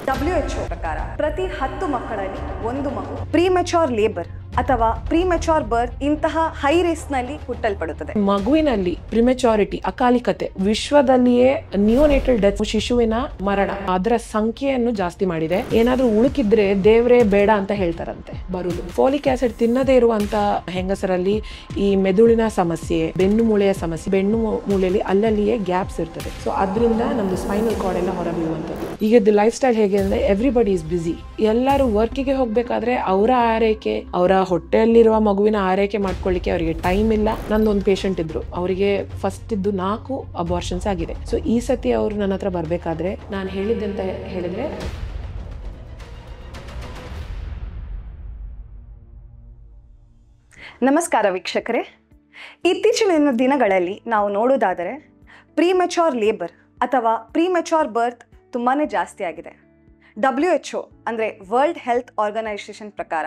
WHO ಪ್ರಕಾರ ಪ್ರತಿ 10 ಮಕ್ಕಳಲ್ಲಿ ಒಂದು ಮಗು ಪ್ರೀಮೆಚೂರ್ ಲೇಬರ್ ಅಥವಾ ಪ್ರೀಮೆಚೂರ್ ಬರ್ತ್ ಇಂತಹ ಹೈ ರಿಸ್ಕ್ ನಲ್ಲಿ ಹುಟ್ಟಲ್ಪಡುತ್ತದೆ. ಮಗುವಿನಲ್ಲಿ ಪ್ರಿಮೆಚೂರಿಟಿ ಅಕಾಲಿಕತೆ ವಿಶ್ವದಲ್ಲಿಯೇ ನಿಯೋನೇಟಲ್ ಡೆತ್ ಶಿಶುವಿನ ಮರಣ ಅದರ ಸಂಖ್ಯೆಯನ್ನು ಜಾಸ್ತಿ ಮಾಡಿದೆ. ಏನಾದ್ರೂ ಉಳುಕಿದ್ರೆ ದೇವ್ರೇ ಬೇಡ ಅಂತ ಹೇಳ್ತಾರಂತೆ ಬರುದು. ಫೋಲಿಕ್ ಆಸಿಡ್ ತಿನ್ನದೇ ಇರುವಂತ ಹೆಂಗಸರಲ್ಲಿ ಈ ಮೆದುಳಿನ ಸಮಸ್ಯೆ, ಬೆನ್ನು ಮೂಳೆಯ ಸಮಸ್ಯೆ, ಬೆನ್ನು ಮೂಳೆಯಲ್ಲಿ ಅಲ್ಲಲ್ಲಿಯೇ ಗ್ಯಾಪ್ಸ್ ಇರ್ತದೆ. ಸೊ ಅದರಿಂದ ನಮ್ದು ಸ್ಪೈನಲ್ ಕಾರ್ಡ್ ಎಲ್ಲ ಹೊರ ಬೀಳುವಂಥದ್ದು. ಈಗದ್ದು ಲೈಫ್ ಸ್ಟೈಲ್ ಹೇಗೆ ಅಂದ್ರೆ ಎವ್ರಿಬಡಿ ಇಸ್ ಬಿಸಿ. ಎಲ್ಲರೂ ವರ್ಕಿಗೆ ಹೋಗ್ಬೇಕಾದ್ರೆ ಅವರ ಆರೈಕೆ, ಅವರ ಹೊಟ್ಟೆಯಲ್ಲಿರುವ ಮಗುವಿನ ಆರೈಕೆ ಮಾಡ್ಕೊಳ್ಳಿಕ್ಕೆ ಅವರಿಗೆ ಟೈಮ್ ಇಲ್ಲ. ನಂದೊಂದು ಪೇಷಂಟ್ ಇದ್ರು, ಅವರಿಗೆ ಫಸ್ಟ್ ಇದ್ದು 4 ಅಬಾರ್ಷನ್ಸ್ ಆಗಿದೆ. ಸೊ ಈ ಸತಿ ಅವರು ನನ್ನ ಹತ್ರ ಬರ್ಬೇಕಾದ್ರೆ ನಾನು ಹೇಳಿದ್ದಂತ ಹೇಳಿದ್ರೆ, ನಮಸ್ಕಾರ ವೀಕ್ಷಕರೇ. ಇತ್ತೀಚಿನ ದಿನಗಳಲ್ಲಿ ನಾವು ನೋಡೋದಾದರೆ ಪ್ರೀಮೆಚೂರ್ ಲೇಬರ್ ಅಥವಾ ಪ್ರೀಮೆಚೂರ್ ಬರ್ತ್ ತುಂಬಾ ಜಾಸ್ತಿ ಆಗಿದೆ. WHO ಅಂದರೆ ವರ್ಲ್ಡ್ ಹೆಲ್ತ್ ಆರ್ಗನೈಸೇಷನ್ ಪ್ರಕಾರ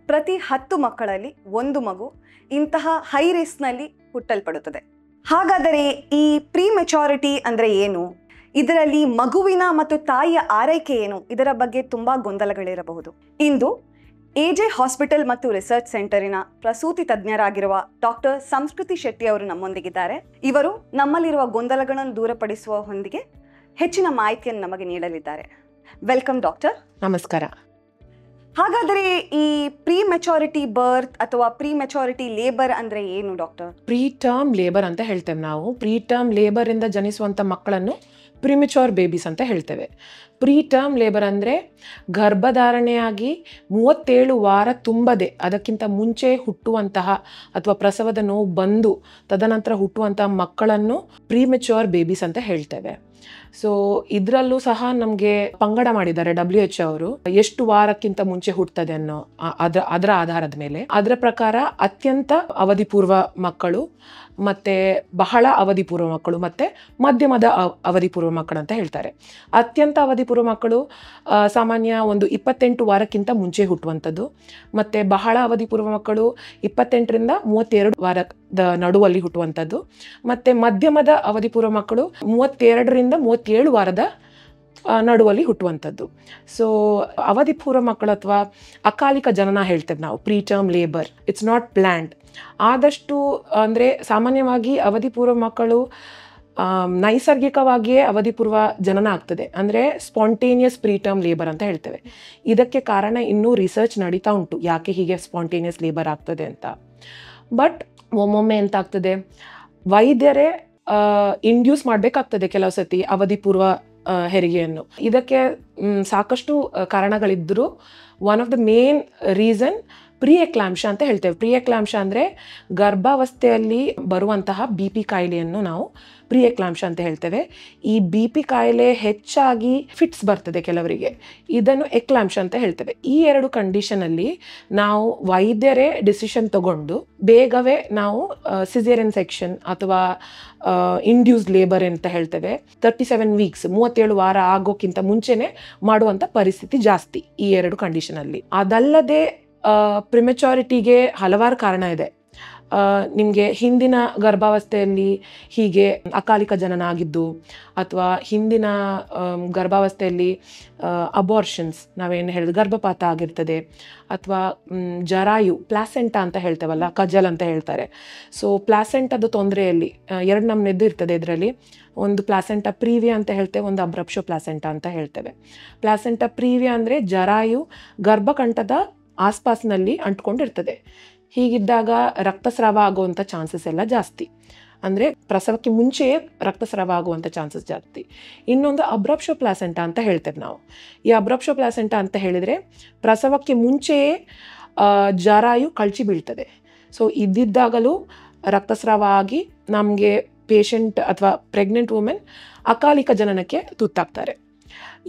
ಪ್ರತಿ 10 ಮಕ್ಕಳಲ್ಲಿ ಒಂದು ಮಗು ಇಂತಹ ಹೈ ರಿಸ್ಕ್ನಲ್ಲಿ ಹುಟ್ಟಲ್ಪಡುತ್ತದೆ. ಹಾಗಾದರೆ ಈ ಪ್ರೀಮೆಚೂರಿಟಿ ಅಂದರೆ ಏನು, ಇದರಲ್ಲಿ ಮಗುವಿನ ಮತ್ತು ತಾಯಿಯ ಆರೈಕೆ ಏನು, ಇದರ ಬಗ್ಗೆ ತುಂಬ ಗೊಂದಲಗಳಿರಬಹುದು. ಇಂದು AJ ಹಾಸ್ಪಿಟಲ್ ಮತ್ತು ರಿಸರ್ಚ್ ಸೆಂಟರಿನ ಪ್ರಸೂತಿ ತಜ್ಞರಾಗಿರುವ ಡಾಕ್ಟರ್ ಸಂಸ್ಕೃತಿ ಶೆಟ್ಟಿ ಅವರು ನಮ್ಮೊಂದಿಗಿದ್ದಾರೆ. ಇವರು ನಮ್ಮಲ್ಲಿರುವ ಗೊಂದಲಗಳನ್ನು ದೂರಪಡಿಸುವ ಹೊಂದಿಗೆ ಹೆಚ್ಚಿನ ಮಾಹಿತಿಯನ್ನು ನಮಗೆ ನೀಡಲಿದ್ದಾರೆ. Welcome doctor. ನಮಸ್ಕಾರ. ಹಾಗಾದರೆ ಈ ಪ್ರೀಮೆಚೂರಿಟಿ ಬರ್ತ್ ಅಥವಾ ಪ್ರೀಮೆಚೂರಿಟಿ ಲೇಬರ್ ಅಂದ್ರೆ ಏನು ಡಾಕ್ಟರ್? ಪ್ರೀ ಟರ್ಮ್ ಲೇಬರ್ ಅಂತ ಹೇಳ್ತೇವೆ ನಾವು. ಪ್ರೀ ಟರ್ಮ್ ಲೇಬರ್ ಇಂದ ಜನಿಸುವಂತ ಮಕ್ಕಳನ್ನು ಪ್ರಿಮೆಚೂರ್ ಬೇಬೀಸ್ ಅಂತ ಹೇಳ್ತೇವೆ. ಪ್ರೀ ಟರ್ಮ್ ಲೇಬರ್ ಅಂದರೆ ಗರ್ಭಧಾರಣೆಯಾಗಿ 37 ವಾರ ತುಂಬದೆ ಅದಕ್ಕಿಂತ ಮುಂಚೆ ಹುಟ್ಟುವಂತಹ ಅಥವಾ ಪ್ರಸವದ ನೋವು ಬಂದು ತದನಂತರ ಹುಟ್ಟುವಂತಹ ಮಕ್ಕಳನ್ನು ಪ್ರಿಮೆಚೂರ್ ಬೇಬೀಸ್ ಅಂತ ಹೇಳ್ತೇವೆ. ಸೊ ಇದರಲ್ಲೂ ಸಹ ನಮಗೆ ಪಂಗಡ ಮಾಡಿದ್ದಾರೆ WHO ಅವರು, ಎಷ್ಟು ವಾರಕ್ಕಿಂತ ಮುಂಚೆ ಹುಟ್ಟುತ್ತದೆ ಅನ್ನೋ ಅದರ ಆಧಾರದ ಮೇಲೆ. ಅದರ ಪ್ರಕಾರ ಅತ್ಯಂತ ಅವಧಿಪೂರ್ವ ಮಕ್ಕಳು, ಮತ್ತೆ ಬಹಳ ಅವಧಿಪೂರ್ವ ಮಕ್ಕಳು, ಮತ್ತೆ ಮಧ್ಯಮದ ಅವಧಿಪೂರ್ವ ಮಕ್ಕಳು ಅಂತ ಹೇಳ್ತಾರೆ. ಅತ್ಯಂತ ಅವಧಿಪೂರ್ವ ಮಕ್ಕಳು ಸಾಮಾನ್ಯ ಒಂದು 28 ವಾರಕ್ಕಿಂತ ಮುಂಚೆ ಹುಟ್ಟುವಂಥದ್ದು, ಮತ್ತೆ ಬಹಳ ಅವಧಿಪೂರ್ವ ಮಕ್ಕಳು 28ರಿಂದ 32 ವಾರದ ನಡುವಲ್ಲಿ ಹುಟ್ಟುವಂಥದ್ದು, ಮತ್ತೆ ಮಧ್ಯಮದ ಅವಧಿಪೂರ್ವ ಮಕ್ಕಳು 32ರಿಂದ 37 ವಾರದ ನಡುವಲ್ಲಿ ಹುಟ್ಟುವಂಥದ್ದು. ಸೊ ಅವಧಿಪೂರ್ವ ಮಕ್ಕಳು ಅಥವಾ ಅಕಾಲಿಕ ಜನನ ಹೇಳ್ತೇವೆ ನಾವು, pre term labour. It's not planned. ಆದಷ್ಟು ಅಂದರೆ ಸಾಮಾನ್ಯವಾಗಿ ಅವಧಿಪೂರ್ವ ಮಕ್ಕಳು ನೈಸರ್ಗಿಕವಾಗಿಯೇ ಅವಧಿಪೂರ್ವ ಜನನ ಆಗ್ತದೆ, ಅಂದರೆ ಸ್ಪಾಂಟೇನಿಯಸ್ ಪ್ರೀ ಟರ್ಮ್ ಲೇಬರ್ ಅಂತ ಹೇಳ್ತೇವೆ. ಇದಕ್ಕೆ ಕಾರಣ ಇನ್ನೂ ರಿಸರ್ಚ್ ನಡೀತಾ ಉಂಟು, ಯಾಕೆ ಹೀಗೆ ಸ್ಪಾಂಟೇನಿಯಸ್ ಲೇಬರ್ ಆಗ್ತದೆ ಅಂತ. ಬಟ್ ಒಮ್ಮೊಮ್ಮೆ ಎಂತ ಆಗ್ತದೆ, ವೈದ್ಯರೇ ಇಂಡ್ಯೂಸ್ ಮಾಡಬೇಕಾಗ್ತದೆ ಕೆಲವು ಸತಿ ಅವಧಿಪೂರ್ವ ಹೆರಿಗೆಯನ್ನು. ಇದಕ್ಕೆ ಸಾಕಷ್ಟು ಕಾರಣಗಳಿದ್ದರೂ one of the main reason ಪ್ರಿಯಕ್ಲಾಂಶ ಅಂತ ಹೇಳ್ತೇವೆ. ಪ್ರಿಯಕ್ಲಾಂಶ ಅಂದರೆ ಗರ್ಭಾವಸ್ಥೆಯಲ್ಲಿ ಬರುವಂತಹ BP ಕಾಯಿಲೆಯನ್ನು ನಾವು ಪ್ರಿಯಕ್ಲಾಂಶ ಅಂತ ಹೇಳ್ತೇವೆ. ಈ BP ಕಾಯಿಲೆ ಹೆಚ್ಚಾಗಿ ಫಿಟ್ಸ್ ಬರ್ತದೆ ಕೆಲವರಿಗೆ, ಇದನ್ನು ಎಕ್ಲಾಂಶ ಅಂತ ಹೇಳ್ತೇವೆ. ಈ 2 ಕಂಡೀಷನಲ್ಲಿ ನಾವು ವೈದ್ಯರೇ ಡಿಸಿಷನ್ ತಗೊಂಡು ಬೇಗವೇ ನಾವು ಸಿಸೇರಿಯನ್ ಸೆಕ್ಷನ್ ಅಥವಾ ಇಂಡ್ಯೂಸ್ಡ್ ಲೇಬರ್ ಅಂತ ಹೇಳ್ತೇವೆ, 37 ವೀಕ್ಸ್ 37 ವಾರ ಆಗೋಕ್ಕಿಂತ ಮುಂಚೆನೆ ಮಾಡುವಂಥ ಪರಿಸ್ಥಿತಿ ಜಾಸ್ತಿ ಈ 2 ಕಂಡೀಷನಲ್ಲಿ. ಅದಲ್ಲದೆ ಪ್ರಿಮೆಚೂರಿಟಿಗೆ ಹಲವಾರು ಕಾರಣ ಇದೆ. ನಿಮಗೆ ಹಿಂದಿನ ಗರ್ಭಾವಸ್ಥೆಯಲ್ಲಿ ಹೀಗೆ ಅಕಾಲಿಕ ಜನನ ಆಗಿದ್ದು, ಅಥವಾ ಹಿಂದಿನ ಗರ್ಭಾವಸ್ಥೆಯಲ್ಲಿ ಅಬಾರ್ಷನ್ಸ್, ನಾವೇನು ಹೇಳಿದ್ರು ಗರ್ಭಪಾತ ಆಗಿರ್ತದೆ, ಅಥವಾ ಜರಾಯು ಪ್ಲಾಸೆಂಟಾ ಅಂತ ಹೇಳ್ತೇವಲ್ಲ, ಕಜಲ್ ಅಂತ ಹೇಳ್ತಾರೆ. ಸೊ ಪ್ಲಾಸೆಂಟಾದ ತೊಂದರೆಯಲ್ಲಿ 2 ನಮೂನೆದ್ದು ಇರ್ತದೆ. ಇದರಲ್ಲಿ ಒಂದು ಪ್ಲಾಸೆಂಟಾ ಪ್ರೀವಿಯಾ ಅಂತ ಹೇಳ್ತೇವೆ, ಒಂದು ಅಬ್ರಪ್ಷೋ ಪ್ಲಾಸೆಂಟಾ ಅಂತ ಹೇಳ್ತೇವೆ. ಪ್ಲಾಸೆಂಟಾ ಪ್ರೀವಿಯಾ ಅಂದರೆ ಜರಾಯು ಗರ್ಭಕಂಠದ ಆಸ್ಪಾಸ್ನಲ್ಲಿ ಅಂಟ್ಕೊಂಡಿರ್ತದೆ. ಹೀಗಿದ್ದಾಗ ರಕ್ತಸ್ರಾವ ಆಗುವಂಥ ಚಾನ್ಸಸ್ ಎಲ್ಲ ಜಾಸ್ತಿ, ಅಂದರೆ ಪ್ರಸವಕ್ಕೆ ಮುಂಚೆಯೇ ರಕ್ತಸ್ರಾವ ಆಗುವಂಥ ಚಾನ್ಸಸ್ ಜಾಸ್ತಿ. ಇನ್ನೊಂದು ಅಬ್ರಪ್ಷೋ ಪ್ಲಾಸೆಂಟಾ ಅಂತ ಹೇಳ್ತೇವೆ ನಾವು. ಈ ಅಬ್ರಪ್ಷೋ ಪ್ಲಾಸೆಂಟಾ ಅಂತ ಹೇಳಿದರೆ ಪ್ರಸವಕ್ಕೆ ಮುಂಚೆಯೇ ಜರಾಯು ಕಳಚಿ ಬೀಳ್ತದೆ. ಸೊ ಇದ್ದಿದ್ದಾಗಲೂ ರಕ್ತಸ್ರಾವ ಆಗಿ ನಮಗೆ ಪೇಷಂಟ್ ಅಥವಾ ಪ್ರೆಗ್ನೆಂಟ್ ವುಮೆನ್ ಅಕಾಲಿಕ ಜನನಕ್ಕೆ ತುತ್ತಾಗ್ತಾರೆ.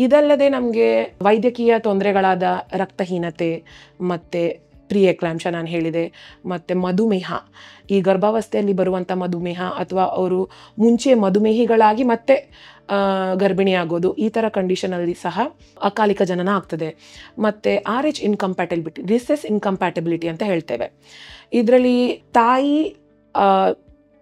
ಇದಲ್ಲದೆ ನಮಗೆ ವೈದ್ಯಕೀಯ ತೊಂದರೆಗಳಾದ ರಕ್ತಹೀನತೆ, ಮತ್ತು ಪ್ರಿಯಕ್ಲಾಂಶ ನಾನು ಹೇಳಿದೆ, ಮತ್ತು ಮಧುಮೇಹ, ಈ ಗರ್ಭಾವಸ್ಥೆಯಲ್ಲಿ ಬರುವಂಥ ಮಧುಮೇಹ, ಅಥವಾ ಅವರು ಮುಂಚೆ ಮಧುಮೇಹಿಗಳಾಗಿ ಮತ್ತೆ ಗರ್ಭಿಣಿಯಾಗೋದು, ಈ ಥರ ಕಂಡೀಷನಲ್ಲಿ ಸಹ ಅಕಾಲಿಕ ಜನನ ಆಗ್ತದೆ. ಮತ್ತು RH ಇನ್ಕಂಪ್ಯಾಟಿಬಿಲಿಟಿ, ರಿಸೆಸ್ ಇನ್ಕಂಪ್ಯಾಟಿಬಿಲಿಟಿ ಅಂತ ಹೇಳ್ತೇವೆ. ಇದರಲ್ಲಿ ತಾಯಿ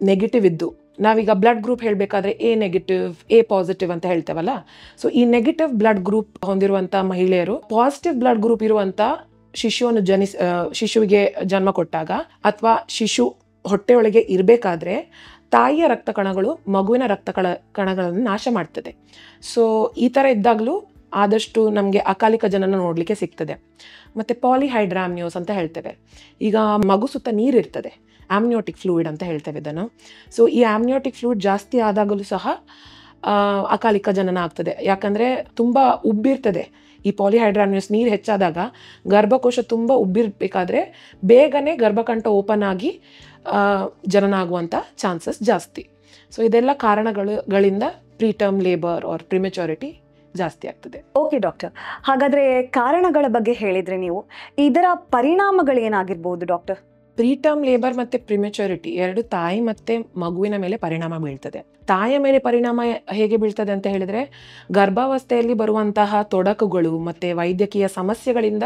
ನೆಗೆಟಿವ್ ಇದ್ದು ನಾವೀಗ ಬ್ಲಡ್ ಗ್ರೂಪ್ ಹೇಳಬೇಕಾದ್ರೆ ಎ ನೆಗೆಟಿವ್ ಎ ಪಾಸಿಟಿವ್ ಅಂತ ಹೇಳ್ತೇವಲ್ಲ. ಸೊ ಈ ನೆಗೆಟಿವ್ ಬ್ಲಡ್ ಗ್ರೂಪ್ ಹೊಂದಿರುವಂಥ ಮಹಿಳೆಯರು ಪಾಸಿಟಿವ್ ಬ್ಲಡ್ ಗ್ರೂಪ್ ಇರುವಂಥ ಶಿಶುವನ್ನು ಶಿಶುವಿಗೆ ಜನ್ಮ ಕೊಟ್ಟಾಗ ಅಥವಾ ಶಿಶು ಹೊಟ್ಟೆಯೊಳಗೆ ಇರಬೇಕಾದ್ರೆ ತಾಯಿಯ ರಕ್ತ ಕಣಗಳು ಮಗುವಿನ ಕಣಗಳನ್ನು ನಾಶ ಮಾಡ್ತದೆ. ಸೊ ಈ ಥರ ಇದ್ದಾಗಲೂ ಆದಷ್ಟು ನಮಗೆ ಅಕಾಲಿಕ ಜನನ ನೋಡಲಿಕ್ಕೆ ಸಿಗ್ತದೆ. ಮತ್ತು ಪಾಲಿಹೈಡ್ರಾಮ್ನಿಯೋಸ್ ಅಂತ ಹೇಳ್ತೇವೆ. ಈಗ ಮಗು ಸುತ್ತ ನೀರಿರ್ತದೆ, ಆಮ್ನಿಯೋಟಿಕ್ ಫ್ಲೂಯಿಡ್ ಅಂತ ಹೇಳ್ತೇವೆ ಇದನ್ನು. ಸೊ ಈ ಆಮ್ನಿಯೋಟಿಕ್ ಫ್ಲೂಯಿಡ್ ಜಾಸ್ತಿ ಆದಾಗಲೂ ಸಹ ಅಕಾಲಿಕ ಜನನ ಆಗ್ತದೆ. ಯಾಕಂದರೆ ತುಂಬ ಉಬ್ಬಿರ್ತದೆ. ಈ ಪಾಲಿಹೈಡ್ರಾಮ್ನಿಯೋಸ್ ನೀರು ಹೆಚ್ಚಾದಾಗ ಗರ್ಭಕೋಶ ತುಂಬ ಉಬ್ಬಿರಬೇಕಾದ್ರೆ ಬೇಗನೆ ಗರ್ಭಕಂಠ ಓಪನ್ ಆಗಿ ಜನನ ಆಗುವಂಥ ಚಾನ್ಸಸ್ ಜಾಸ್ತಿ. ಸೊ ಇದೆಲ್ಲ ಕಾರಣಗಳಿಂದ ಪ್ರೀಟರ್ಮ್ ಲೇಬರ್ ಆರ್ ಪ್ರಿಮೆಚುರಿಟಿ ಜಾಸ್ತಿ ಆಗ್ತದೆ. ಓಕೆ ಡಾಕ್ಟರ್, ಹಾಗಾದರೆ ಕಾರಣಗಳ ಬಗ್ಗೆ ಹೇಳಿದರೆ ನೀವು, ಇದರ ಪರಿಣಾಮಗಳೇನಾಗಿರ್ಬೋದು ಡಾಕ್ಟರ್? ಪ್ರೀಟರ್ಮ್ ಲೇಬರ್ ಮತ್ತು ಪ್ರಿಮೆಚುರಿಟಿ ಎರಡು ತಾಯಿ ಮತ್ತು ಮಗುವಿನ ಮೇಲೆ ಪರಿಣಾಮ ಬೀಳ್ತದೆ. ತಾಯಿಯ ಮೇಲೆ ಪರಿಣಾಮ ಹೇಗೆ ಬೀಳ್ತದೆ ಅಂತ ಹೇಳಿದರೆ, ಗರ್ಭಾವಸ್ಥೆಯಲ್ಲಿ ಬರುವಂತಹ ತೊಡಕುಗಳು ಮತ್ತು ವೈದ್ಯಕೀಯ ಸಮಸ್ಯೆಗಳಿಂದ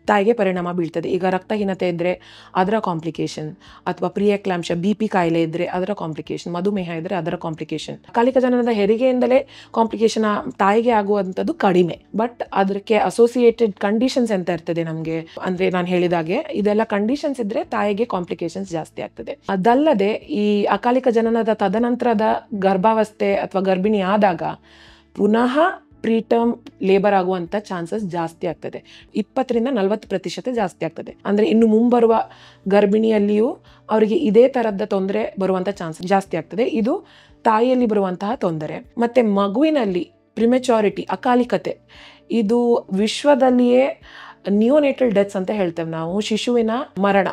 ತಾಯಿಗೆ ಪರಿಣಾಮ ಬೀಳ್ತದೆ. ಈಗ ರಕ್ತಹೀನತೆ ಇದ್ದರೆ ಅದರ ಕಾಂಪ್ಲಿಕೇಶನ್, ಅಥವಾ ಪ್ರಿಯಕ್ಲಾಂಶ BP ಕಾಯಿಲೆ ಇದ್ದರೆ ಅದರ ಕಾಂಪ್ಲಿಕೇಶನ್, ಮಧುಮೇಹ ಇದ್ದರೆ ಅದರ ಕಾಂಪ್ಲಿಕೇಶನ್. ಅಕಾಲಿಕ ಜನನದ ಹೆರಿಗೆಯಿಂದಲೇ ಕಾಂಪ್ಲಿಕೇಶನ್ ತಾಯಿಗೆ ಆಗುವಂಥದ್ದು ಕಡಿಮೆ, ಬಟ್ ಅದಕ್ಕೆ ಅಸೋಸಿಯೇಟೆಡ್ ಕಂಡೀಷನ್ಸ್ ಅಂತ ಇರ್ತದೆ ನಮಗೆ. ಅಂದರೆ ನಾನು ಹೇಳಿದಾಗೆ ಇದೆಲ್ಲ ಕಂಡೀಷನ್ಸ್ ಇದ್ದರೆ ತಾಯಿಗೆ ಕಾಂಪ್ಲಿಕೇಶನ್ಸ್ ಜಾಸ್ತಿ ಆಗ್ತದೆ. ಅದಲ್ಲದೆ ಈ ಅಕಾಲಿಕ ಜನನದ ತದನಂತರದ ಗರ್ಭಾವಸ್ಥೆ ಅಥವಾ ಗರ್ಭಿಣಿ ಆದಾಗ ಪುನಃ ಪ್ರೀಟರ್ಮ್ ಲೇಬರ್ ಆಗುವಂಥ ಚಾನ್ಸಸ್ ಜಾಸ್ತಿ ಆಗ್ತದೆ. 20-40% ಜಾಸ್ತಿ ಆಗ್ತದೆ. ಅಂದರೆ ಇನ್ನು ಮುಂಬರುವ ಗರ್ಭಿಣಿಯಲ್ಲಿಯೂ ಅವರಿಗೆ ಇದೇ ಥರದ ತೊಂದರೆ ಬರುವಂಥ ಚಾನ್ಸ್ ಜಾಸ್ತಿ ಆಗ್ತದೆ. ಇದು ತಾಯಿಯಲ್ಲಿ ಬರುವಂತಹ ತೊಂದರೆ. ಮತ್ತು ಮಗುವಿನಲ್ಲಿ ಪ್ರಿಮೆಚುರಿಟಿ ಅಕಾಲಿಕತೆ ಇದು ವಿಶ್ವದಲ್ಲಿಯೇ ನಿಯೋನೇಟಲ್ ಡೆತ್ಸ್ ಅಂತ ಹೇಳ್ತೇವೆ ನಾವು, ಶಿಶುವಿನ ಮರಣ,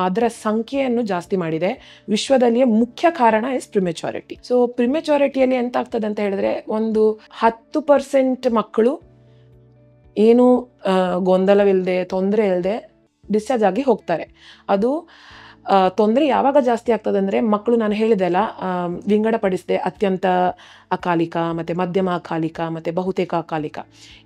ಅದರ ಸಂಖ್ಯೆಯನ್ನು ಜಾಸ್ತಿ ಮಾಡಿದೆ. ವಿಶ್ವದಲ್ಲಿಯೇ ಮುಖ್ಯ ಕಾರಣ ಇಸ್ ಪ್ರಿಮೆಚುರಿಟಿ. ಸೊ ಪ್ರಿಮೆಚುರಿಟಿಯಲ್ಲಿ ಎಂತ ಆಗ್ತದೆ ಅಂತ ಹೇಳಿದ್ರೆ, ಒಂದು 10% ಮಕ್ಕಳು ಏನು ಗೊಂದಲವಿಲ್ಲದೆ ತೊಂದರೆ ಇಲ್ಲದೆ ಡಿಸ್ಚಾರ್ಜ್ ಆಗಿ ಹೋಗ್ತಾರೆ. ಅದು ತೊಂದರೆ ಯಾವಾಗ ಜಾಸ್ತಿ ಆಗ್ತದೆ ಅಂದರೆ, ಮಕ್ಕಳು ನಾನು ಹೇಳಿದೆ ಅಲ್ಲ ವಿಂಗಡಪಡಿಸಿದೆ, ಅತ್ಯಂತ ಅಕಾಲಿಕ ಮತ್ತು ಮಧ್ಯಮ ಅಕಾಲಿಕ ಮತ್ತು ಬಹುತೇಕ ಅಕಾಲಿಕ.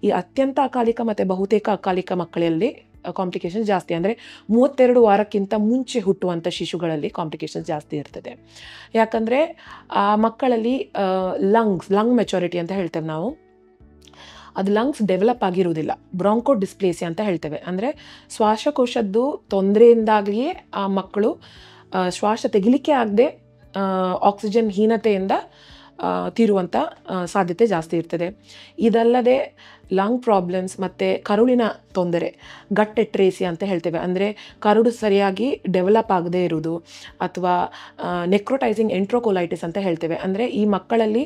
ಈ ಅತ್ಯಂತ ಅಕಾಲಿಕ ಮತ್ತು ಬಹುತೇಕ ಅಕಾಲಿಕ ಮಕ್ಕಳಲ್ಲಿ ಕಾಂಪ್ಲಿಕೇಶನ್ಸ್ ಜಾಸ್ತಿ. ಅಂದರೆ 32 ವಾರಕ್ಕಿಂತ ಮುಂಚೆ ಹುಟ್ಟುವಂಥ ಶಿಶುಗಳಲ್ಲಿ ಕಾಂಪ್ಲಿಕೇಶನ್ಸ್ ಜಾಸ್ತಿ ಇರ್ತದೆ. ಯಾಕಂದರೆ ಆ ಮಕ್ಕಳಲ್ಲಿ ಲಂಗ್ ಮೆಚುರಿಟಿ ಅಂತ ಹೇಳ್ತೇವೆ ನಾವು, ಅದು ಲಂಗ್ಸ್ ಡೆವಲಪ್ ಆಗಿರುವುದಿಲ್ಲ. ಬ್ರಾಂಕೋ ಡಿಸ್ಪ್ಲೇಸಿಯಾ ಅಂತ ಹೇಳ್ತೇವೆ. ಅಂದರೆ ಶ್ವಾಸಕೋಶದ್ದು ತೊಂದರೆಯಿಂದಾಗಿಯೇ ಆ ಮಕ್ಕಳು ಶ್ವಾಸ ತೆಗಿಲಿಕ್ಕೆ ಆಗದೆ ಆಕ್ಸಿಜನ್ ಹೀನತೆಯಿಂದ ತೀರುವಂಥ ಸಾಧ್ಯತೆ ಜಾಸ್ತಿ ಇರ್ತದೆ. ಇದಲ್ಲದೆ ಲಂಗ್ ಪ್ರಾಬ್ಲಮ್ಸ್ ಮತ್ತು ಕರುಳಿನ ತೊಂದರೆ, ಗಟ್ ಎಟ್ರೇಸಿಯಾ ಅಂತ ಹೇಳ್ತೇವೆ. ಅಂದರೆ ಕರುಳು ಸರಿಯಾಗಿ ಡೆವಲಪ್ ಆಗದೇ ಇರುವುದು, ಅಥವಾ ನೆಕ್ರೋಟೈಸಿಂಗ್ ಎಂಟ್ರೋಕೊಲೈಟಿಸ್ ಅಂತ ಹೇಳ್ತೇವೆ. ಅಂದರೆ ಈ ಮಕ್ಕಳಲ್ಲಿ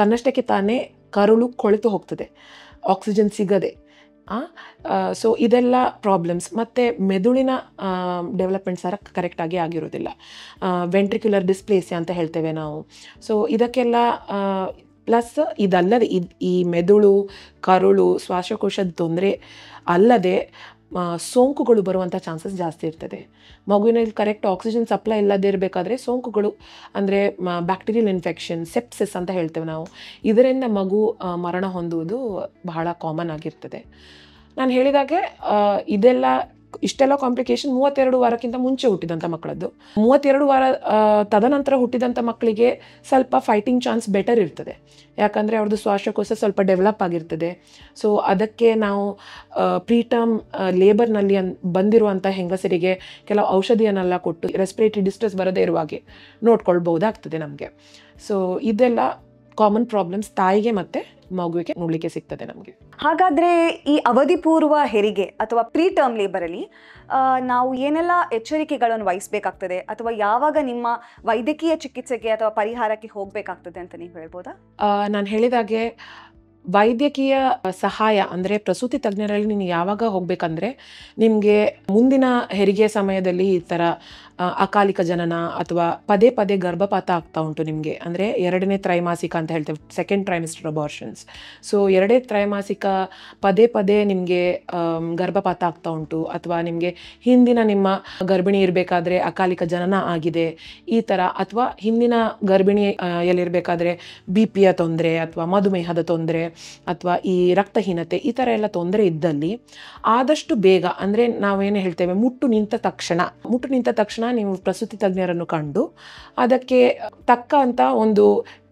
ತನ್ನಷ್ಟಕ್ಕೆ ತಾನೇ ಕರುಳು ಕೊಳೆತು ಹೋಗ್ತದೆ ಆಕ್ಸಿಜನ್ ಸಿಗದೆ. ಸೊ ಇದೆಲ್ಲ ಪ್ರಾಬ್ಲಮ್ಸ್. ಮತ್ತು ಮೆದುಳಿನ ಡೆವಲಪ್ಮೆಂಟ್ ಸಹ ಕರೆಕ್ಟಾಗಿ ಆಗಿರೋದಿಲ್ಲ, ವೆಂಟ್ರಿಕ್ಯುಲರ್ ಡಿಸ್ಪ್ಲೇಸಿಯಾ ಅಂತ ಹೇಳ್ತೇವೆ ನಾವು. ಸೊ ಇದಕ್ಕೆಲ್ಲ ಪ್ಲಸ್ ಇದಲ್ಲದೆ ಈ ಮೆದುಳು, ಕರುಳು, ಶ್ವಾಸಕೋಶದ ತೊಂದರೆ ಅಲ್ಲದೆ ಸೋಂಕುಗಳು ಬರುವಂಥ ಚಾನ್ಸಸ್ ಜಾಸ್ತಿ ಇರ್ತದೆ. ಮಗುವಿನಲ್ಲಿ ಕರೆಕ್ಟ್ ಆಕ್ಸಿಜನ್ ಸಪ್ಲೈ ಇಲ್ಲದೇ ಇರಬೇಕಾದ್ರೆ ಸೋಂಕುಗಳು, ಅಂದರೆ ಬ್ಯಾಕ್ಟೀರಿಯಲ್ ಇನ್ಫೆಕ್ಷನ್, ಸೆಪ್ಸಿಸ್ ಅಂತ ಹೇಳ್ತೇವೆ ನಾವು, ಇದರಿಂದ ಮಗು ಮರಣ ಹೊಂದುವುದು ಬಹಳ ಕಾಮನ್ ಆಗಿರ್ತದೆ. ನಾನು ಹೇಳಿದಾಗೆ ಇಷ್ಟೆಲ್ಲ ಕಾಂಪ್ಲಿಕೇಶನ್ 32 ವಾರಕ್ಕಿಂತ ಮುಂಚೆ ಹುಟ್ಟಿದಂಥ ಮಕ್ಕಳದ್ದು. 32 ವಾರ ತದನಂತರ ಹುಟ್ಟಿದಂಥ ಮಕ್ಕಳಿಗೆ ಸ್ವಲ್ಪ ಫೈಟಿಂಗ್ ಚಾನ್ಸ್ ಬೆಟರ್ ಇರ್ತದೆ. ಯಾಕಂದರೆ ಅವ್ರದ್ದು ಶ್ವಾಸಕೋಶ ಸ್ವಲ್ಪ ಡೆವಲಪ್ ಆಗಿರ್ತದೆ. ಸೊ ಅದಕ್ಕೆ ನಾವು ಪ್ರೀಟರ್ಮ್ ಲೇಬರ್ನಲ್ಲಿ ಬಂದಿರುವಂಥ ಹೆಂಗಸರಿಗೆ ಕೆಲವು ಔಷಧಿಯನ್ನೆಲ್ಲ ಕೊಟ್ಟು ರೆಸ್ಪಿರೇಟರಿ ಡಿಸ್ಟ್ರೆಸ್ ಬರದೇ ಇರುವಾಗೆ ನೋಡ್ಕೊಳ್ಬಹುದಾಗ್ತದೆ ನಮಗೆ. ಸೊ ಇದೆಲ್ಲ ಕಾಮನ್ ಪ್ರಾಬ್ಲಮ್ಸ್ ತಾಯಿಗೆ ಮತ್ತು ಮಗುವಿಗೆ ನೋಡಲಿಕ್ಕೆ ಸಿಗ್ತದೆ ನಮಗೆ. ಹಾಗಾದರೆ ಈ ಅವಧಿ ಪೂರ್ವ ಹೆರಿಗೆ ಅಥವಾ ಪ್ರೀ ಟರ್ಮ್ ಲೇಬರಲ್ಲಿ ನಾವು ಏನೆಲ್ಲ ಎಚ್ಚರಿಕೆಗಳನ್ನು ವಹಿಸಬೇಕಾಗ್ತದೆ, ಅಥವಾ ಯಾವಾಗ ನಿಮ್ಮ ವೈದ್ಯಕೀಯ ಚಿಕಿತ್ಸೆಗೆ ಅಥವಾ ಪರಿಹಾರಕ್ಕೆ ಹೋಗಬೇಕಾಗ್ತದೆ ಅಂತ ನೀವು ಹೇಳ್ಬೋದಾ? ನಾನು ಹೇಳಿದಾಗೆ ವೈದ್ಯಕೀಯ ಸಹಾಯ ಅಂದರೆ ಪ್ರಸೂತಿ ತಜ್ಞರಲ್ಲಿ ನೀವು ಯಾವಾಗ ಹೋಗಬೇಕಂದ್ರೆ, ನಿಮಗೆ ಮುಂದಿನ ಹೆರಿಗೆ ಸಮಯದಲ್ಲಿ ಈ ಥರ ಅಕಾಲಿಕ ಜನನ ಅಥವಾ ಪದೇ ಪದೇ ಗರ್ಭಪಾತ ಆಗ್ತಾ ಉಂಟು ನಿಮಗೆ, ಅಂದರೆ 2ನೇ ತ್ರೈಮಾಸಿಕ ಅಂತ ಹೇಳ್ತೇವೆ, ಸೆಕೆಂಡ್ ಟ್ರೈಮಿಸ್ಟರ್ ಅಬಾರ್ಷನ್ಸ್. ಸೊ 2ನೇ ತ್ರೈಮಾಸಿಕ ಪದೇ ಪದೇ ನಿಮಗೆ ಗರ್ಭಪಾತ ಆಗ್ತಾ ಉಂಟು, ಅಥವಾ ನಿಮಗೆ ಹಿಂದಿನ ನಿಮ್ಮ ಗರ್ಭಿಣಿ ಇರಬೇಕಾದ್ರೆ ಅಕಾಲಿಕ ಜನನ ಆಗಿದೆ ಈ ಥರ, ಅಥವಾ ಹಿಂದಿನ ಗರ್ಭಿಣಿಯಲ್ಲಿರಬೇಕಾದ್ರೆ BP ಯ ತೊಂದರೆ ಅಥವಾ ಮಧುಮೇಹದ ತೊಂದರೆ, ಅಥವಾ ಈ ರಕ್ತಹೀನತೆ ಈ ಥರ ಎಲ್ಲ ತೊಂದರೆ ಇದ್ದಲ್ಲಿ ಆದಷ್ಟು ಬೇಗ, ಅಂದರೆ ನಾವೇನು ಹೇಳ್ತೇವೆ ಮುಟ್ಟು ನಿಂತ ತಕ್ಷಣ ನೀವು ಪ್ರಸೂತಿ ತಜ್ಞರನ್ನು ಕಂಡು ಅದಕ್ಕೆ ತಕ್ಕಂಥ ಒಂದು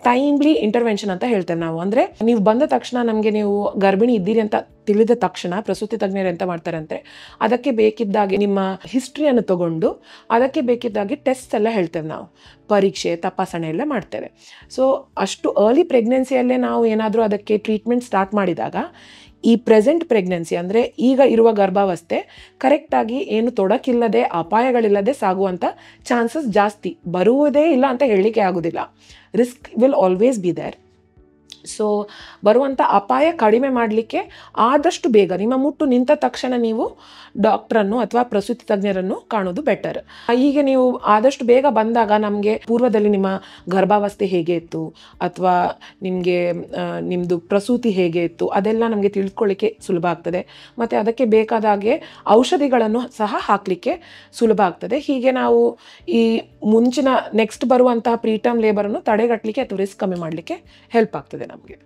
ಟೈಮ್ಲಿ ಇಂಟರ್ವೆನ್ಷನ್ ಅಂತ ಹೇಳ್ತೇವೆ ನಾವು. ಅಂದರೆ ನೀವು ಬಂದ ತಕ್ಷಣ ನಮಗೆ ನೀವು ಗರ್ಭಿಣಿ ಇದ್ದೀರಿ ಅಂತ ತಿಳಿದ ತಕ್ಷಣ ಪ್ರಸೂತಿ ತಜ್ಞರು ಎಂತ ಮಾಡ್ತಾರೆ ಅಂದರೆ ಅದಕ್ಕೆ ಬೇಕಿದ್ದಾಗೆ ನಿಮ್ಮ ಹಿಸ್ಟ್ರಿಯನ್ನು ತಗೊಂಡು ಅದಕ್ಕೆ ಬೇಕಿದ್ದಾಗೆ ಟೆಸ್ಟ್ ಎಲ್ಲ ಹೇಳ್ತೇವೆ ನಾವು, ಪರೀಕ್ಷೆ ತಪಾಸಣೆ ಎಲ್ಲ ಮಾಡ್ತೇವೆ. ಸೊ ಅಷ್ಟು ಅರ್ಲಿ ಪ್ರೆಗ್ನೆನ್ಸಿಯಲ್ಲೇ ನಾವು ಏನಾದರೂ ಅದಕ್ಕೆ ಟ್ರೀಟ್ಮೆಂಟ್ ಸ್ಟಾರ್ಟ್ ಮಾಡಿದಾಗ ಈ ಪ್ರೆಸೆಂಟ್ ಪ್ರೆಗ್ನೆನ್ಸಿ ಅಂದರೆ ಈಗ ಇರುವ ಗರ್ಭಾವಸ್ಥೆ ಕರೆಕ್ಟಾಗಿ ಏನು ತೊಡಕಿಲ್ಲದೆ ಅಪಾಯಗಳಿಲ್ಲದೆ ಸಾಗುವಂಥ ಚಾನ್ಸಸ್ ಜಾಸ್ತಿ, ಬರುವುದೇ ಇಲ್ಲ ಅಂತ ಹೇಳಲಿಕ್ಕೆ ಆಗೋದಿಲ್ಲ. Risk will always be there. So ಬರುವಂಥ ಅಪಾಯ ಕಡಿಮೆ ಮಾಡಲಿಕ್ಕೆ ಆದಷ್ಟು ಬೇಗ ನಿಮ್ಮ ಮುಟ್ಟು ನಿಂತ ತಕ್ಷಣ ನೀವು ಡಾಕ್ಟ್ರನ್ನು ಅಥವಾ ಪ್ರಸೂತಿ ತಜ್ಞರನ್ನು ಕಾಣೋದು ಬೆಟರ್. ಹೀಗೆ ನೀವು ಆದಷ್ಟು ಬೇಗ ಬಂದಾಗ ನಮಗೆ ಪೂರ್ವದಲ್ಲಿ ನಿಮ್ಮ ಗರ್ಭಾವಸ್ಥೆ ಹೇಗೆ ಇತ್ತು ಅಥವಾ ನಿಮ್ಮದು ಪ್ರಸೂತಿ ಹೇಗೆ ಇತ್ತು ಅದೆಲ್ಲ ನಮಗೆ ತಿಳ್ಕೊಳ್ಳಿಕ್ಕೆ ಸುಲಭ ಆಗ್ತದೆ. ಮತ್ತು ಅದಕ್ಕೆ ಬೇಕಾದ ಹಾಗೆ ಔಷಧಿಗಳನ್ನು ಸಹ ಹಾಕಲಿಕ್ಕೆ ಸುಲಭ ಆಗ್ತದೆ. ಹೀಗೆ ನಾವು ಈ ಮುಂಚಿನ ನೆಕ್ಸ್ಟ್ ಬರುವಂತಹ ಪ್ರೀಟರ್ಮ್ ಲೇಬರನ್ನು ತಡೆಗಟ್ಟಲಿಕ್ಕೆ ಅಥವಾ ರಿಸ್ಕ್ ಕಮ್ಮಿ ಮಾಡಲಿಕ್ಕೆ ಹೆಲ್ಪ್ ಆಗ್ತದೆ ನಮಗೆ.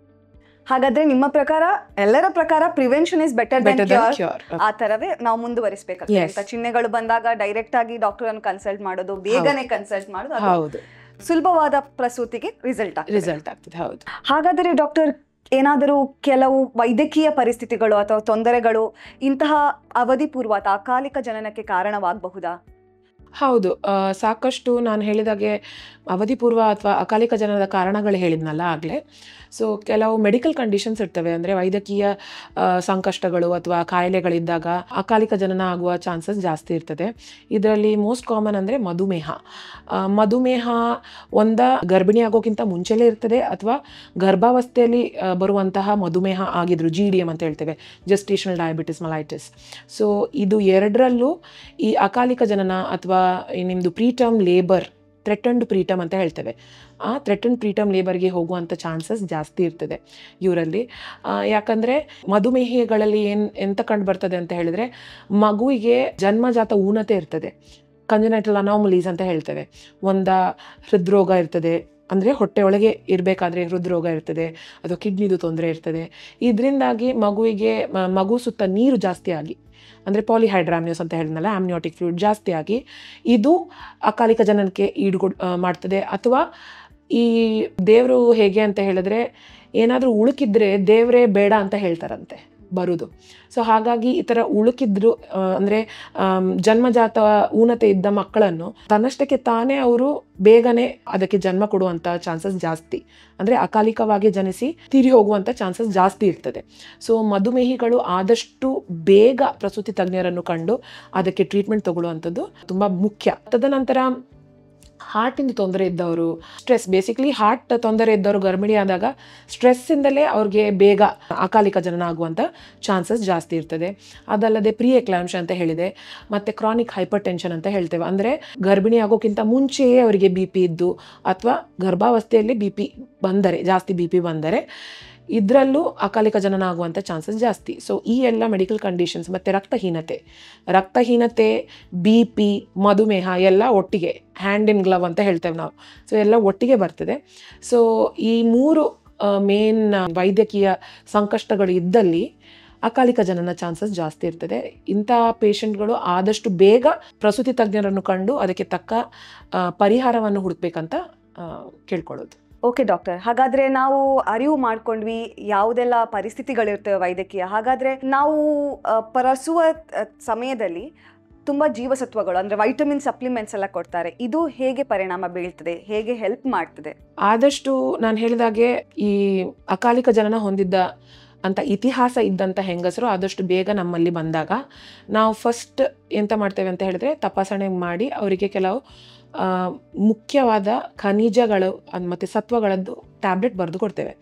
ಹಾಗಾದ್ರೆ ನಿಮ್ಮ ಪ್ರಕಾರ, ಎಲ್ಲರ ಪ್ರಕಾರ prevention is better than cure, ಆ ತರವೇ ನಾವು ಮುಂದುವರಿಸಬೇಕಾಗ್ತದೆ. ಚಿಹ್ನೆಗಳು ಬಂದಾಗ ಡೈರೆಕ್ಟ್ ಆಗಿ ಡಾಕ್ಟರ್ ಅನ್ನು ಕನ್ಸಲ್ಟ್ ಮಾಡೋದು, ಬೇಗನೆ ಕನ್ಸಲ್ಟ್ ಮಾಡೋದು, ಹೌದು, ಸುಲಭವಾದ ಪ್ರಸೂತಿಗೆ ರಿಸಲ್ಟ್ ಆಗ್ತದೆ. ಹೌದು. ಹಾಗಾದರೆ ಡಾಕ್ಟರ್, ಏನಾದರೂ ಕೆಲವು ವೈದ್ಯಕೀಯ ಪರಿಸ್ಥಿತಿಗಳು ಅಥವಾ ತೊಂದರೆಗಳು ಇಂತಹ ಅವಧಿ ಪೂರ್ವ ಅಕಾಲಿಕ ಜನನಕ್ಕೆ ಕಾರಣವಾಗಬಹುದಾ? ಹೌದು, ಸಾಕಷ್ಟು ನಾನು ಹೇಳಿದಾಗೆ ಅವಧಿ ಪೂರ್ವ ಅಥವಾ ಅಕಾಲಿಕ ಜನನದ ಕಾರಣಗಳು ಹೇಳಿದ್ನಲ್ಲ ಆಗಲೇ. ಸೊ ಕೆಲವು ಮೆಡಿಕಲ್ ಕಂಡೀಷನ್ಸ್ ಇರ್ತವೆ, ಅಂದರೆ ವೈದ್ಯಕೀಯ ಸಂಕಷ್ಟಗಳು ಅಥವಾ ಕಾಯಿಲೆಗಳಿದ್ದಾಗ ಅಕಾಲಿಕ ಜನನ ಆಗುವ ಚಾನ್ಸಸ್ ಜಾಸ್ತಿ ಇರ್ತದೆ. ಇದರಲ್ಲಿ ಮೋಸ್ಟ್ ಕಾಮನ್ ಅಂದರೆ ಮಧುಮೇಹ ಗರ್ಭಿಣಿ ಆಗೋಕ್ಕಿಂತ ಮುಂಚೆಲೇ ಇರ್ತದೆ ಅಥವಾ ಗರ್ಭಾವಸ್ಥೆಯಲ್ಲಿ ಬರುವಂತಹ ಮಧುಮೇಹ ಆಗಿದ್ರು, GDM ಅಂತ ಹೇಳ್ತೇವೆ, ಜೆಸ್ಟೇಷನಲ್ ಡಯಾಬಿಟಿಸ್ ಮಲೈಟಿಸ್. ಸೊ ಇದು ಎರಡರಲ್ಲೂ ಈ ಅಕಾಲಿಕ ಜನನ ಅಥವಾ ನಿಮ್ಮದು ಪ್ರೀಟರ್ಮ್ ಲೇಬರ್, ಥ್ರೆಟನ್ಡ್ ಪ್ರೀಟರ್ಮ್ ಅಂತ ಹೇಳ್ತೇವೆ, ಆ ಥ್ರೆಟನ್ಡ್ ಪ್ರೀಟರ್ಮ್ ಲೇಬರ್ಗೆ ಹೋಗುವಂಥ ಚಾನ್ಸಸ್ ಜಾಸ್ತಿ ಇರ್ತದೆ ಇವರಲ್ಲಿ. ಯಾಕಂದರೆ ಮಧುಮೇಹಿಗಳಲ್ಲಿ ಎಂತ ಕಂಡು ಬರ್ತದೆ ಅಂತ ಹೇಳಿದರೆ, ಮಗುವಿಗೆ ಜನ್ಮಜಾತ ಊನತೆ ಇರ್ತದೆ, ಕಂಜನೈಟಲ್ ಅನಾಮಲೀಸ್ ಅಂತ ಹೇಳ್ತೇವೆ. ಹೃದ್ರೋಗ ಇರ್ತದೆ, ಅಂದರೆ ಹೊಟ್ಟೆ ಒಳಗೆ ಇರಬೇಕಾದ್ರೆ ಹೃದ್ರೋಗ ಇರ್ತದೆ, ಅಥವಾ ಕಿಡ್ನಿದು ತೊಂದರೆ ಇರ್ತದೆ. ಇದರಿಂದಾಗಿ ಮಗು ಸುತ್ತ ನೀರು ಜಾಸ್ತಿ ಆಗಿ, ಅಂದರೆ ಪಾಲಿಹೈಡ್ರಾಮ್ನಿಯಸ್ ಅಂತ ಹೇಳಿದ್ನಲ್ಲ, ಆಮ್ನಿಯೋಟಿಕ್ ಫ್ಲೂಯಿಡ್ ಜಾಸ್ತಿ ಆಗಿ ಇದು ಅಕಾಲಿಕ ಜನನಕ್ಕೆ ಮಾಡ್ತದೆ. ಅಥವಾ ಈ ದೇವರು ಹೇಗೆ ಅಂತ ಹೇಳಿದ್ರೆ, ಏನಾದರೂ ಉಳುಕಿದ್ರೆ ದೇವರೇ ಬೇಡ ಅಂತ ಹೇಳ್ತಾರಂತೆ ಬರುವುದು. ಸೊ ಹಾಗಾಗಿ ಈ ಥರ ಉಳುಕಿದ್ರು, ಅಂದರೆ ಜನ್ಮಜಾತ ಊನತೆ ಇದ್ದ ಮಕ್ಕಳನ್ನು ತನ್ನಷ್ಟಕ್ಕೆ ತಾನೇ ಅವರು ಬೇಗನೆ ಅದಕ್ಕೆ ಜನ್ಮ ಕೊಡುವಂಥ ಚಾನ್ಸಸ್ ಜಾಸ್ತಿ, ಅಂದರೆ ಅಕಾಲಿಕವಾಗಿ ಜನಿಸಿ ತೀರಿ ಹೋಗುವಂಥ ಚಾನ್ಸಸ್ ಜಾಸ್ತಿ ಇರ್ತದೆ. ಸೊ ಮಧುಮೇಹಿಗಳು ಆದಷ್ಟು ಬೇಗ ಪ್ರಸೂತಿ ತಜ್ಞರನ್ನು ಕಂಡು ಅದಕ್ಕೆ ಟ್ರೀಟ್ಮೆಂಟ್ ತಗೊಳ್ಳುವಂಥದ್ದು ತುಂಬ ಮುಖ್ಯ. ತದನಂತರ ಹಾರ್ಟಿಂದ ತೊಂದರೆ ಇದ್ದವರು, ಬೇಸಿಕಲಿ ಹಾರ್ಟ್ ತೊಂದರೆ ಇದ್ದವರು ಗರ್ಭಿಣಿ ಆದಾಗ ಸ್ಟ್ರೆಸ್ಸಿಂದಲೇ ಅವ್ರಿಗೆ ಬೇಗ ಅಕಾಲಿಕ ಜನನ ಆಗುವಂಥ ಚಾನ್ಸಸ್ ಜಾಸ್ತಿ ಇರ್ತದೆ. ಅದಲ್ಲದೆ ಪ್ರೀ ಎಕ್ಲಾಂಪ್ಷನ್ ಅಂತ ಹೇಳಿದೆ, ಮತ್ತು ಕ್ರಾನಿಕ್ ಹೈಪರ್ ಟೆನ್ಷನ್ ಅಂತ ಹೇಳ್ತೇವೆ, ಅಂದರೆ ಗರ್ಭಿಣಿ ಆಗೋಕ್ಕಿಂತ ಮುಂಚೆಯೇ ಅವರಿಗೆ BP ಇದ್ದು ಅಥವಾ ಗರ್ಭಾವಸ್ಥೆಯಲ್ಲಿ ಜಾಸ್ತಿ BP ಬಂದರೆ ಇದರಲ್ಲೂ ಅಕಾಲಿಕ ಜನನ ಆಗುವಂಥ ಚಾನ್ಸಸ್ ಜಾಸ್ತಿ. ಸೊ ಈ ಎಲ್ಲ ಮೆಡಿಕಲ್ ಕಂಡೀಷನ್ಸ್ ಮತ್ತು ರಕ್ತಹೀನತೆ BP ಮಧುಮೇಹ ಎಲ್ಲ ಒಟ್ಟಿಗೆ, ಹ್ಯಾಂಡ್ ಇನ್ ಗ್ಲವ್ ಅಂತ ಹೇಳ್ತೇವೆ ನಾವು, ಸೊ ಎಲ್ಲ ಒಟ್ಟಿಗೆ ಬರ್ತದೆ. ಸೊ ಈ 3 ಮೇನ್ ವೈದ್ಯಕೀಯ ಸಂಕಷ್ಟಗಳು ಇದ್ದಲ್ಲಿ ಅಕಾಲಿಕ ಜನನ ಚಾನ್ಸಸ್ ಜಾಸ್ತಿ ಇರ್ತದೆ. ಇಂಥ ಪೇಷಂಟ್ಗಳು ಆದಷ್ಟು ಬೇಗ ಪ್ರಸೂತಿ ತಜ್ಞರನ್ನು ಕಂಡು ಅದಕ್ಕೆ ತಕ್ಕ ಪರಿಹಾರವನ್ನು ಹುಡುಕ್ಬೇಕಂತ ಕೇಳ್ಕೊಳ್ಳೋದು. ಓಕೆ ಡಾಕ್ಟರ್, ಹಾಗಾದರೆ ನಾವು ಅರಿವು ಮಾಡ್ಕೊಂಡ್ವಿ ಯಾವುದೆಲ್ಲ ಪರಿಸ್ಥಿತಿಗಳಿರ್ತವೆ ವೈದ್ಯಕೀಯ. ಹಾಗಾದರೆ ನಾವು ಪ್ರಸವ ಸಮಯದಲ್ಲಿ ತುಂಬ ಜೀವಸತ್ವಗಳು, ಅಂದರೆ ವೈಟಮಿನ್ ಸಪ್ಲಿಮೆಂಟ್ಸ್ ಎಲ್ಲ ಕೊಡ್ತಾರೆ, ಇದು ಹೇಗೆ ಪರಿಣಾಮ ಬೀಳ್ತದೆ, ಹೇಗೆ ಹೆಲ್ಪ್ ಮಾಡ್ತದೆ? ಆದಷ್ಟು ನಾನು ಹೇಳಿದಾಗೆ ಈ ಅಕಾಲಿಕ ಜನನ ಹೊಂದಿದ್ದ ಅಂತ ಇತಿಹಾಸ ಇದ್ದಂಥ ಹೆಂಗಸರು ಆದಷ್ಟು ಬೇಗ ನಮ್ಮಲ್ಲಿ ಬಂದಾಗ ನಾವು ಫಸ್ಟ್ ಎಂತ ಮಾಡ್ತೇವೆ ಅಂತ ಹೇಳಿದ್ರೆ, ತಪಾಸಣೆ ಮಾಡಿ ಅವರಿಗೆ ಕೆಲವು ಮುಖ್ಯವಾದ ಖನಿಜಗಳು ಮತ್ತು ಸತ್ವಗಳದ್ದು ಟ್ಯಾಬ್ಲೆಟ್ ಬರೆದು ಕೊಡ್ತೇವೆ.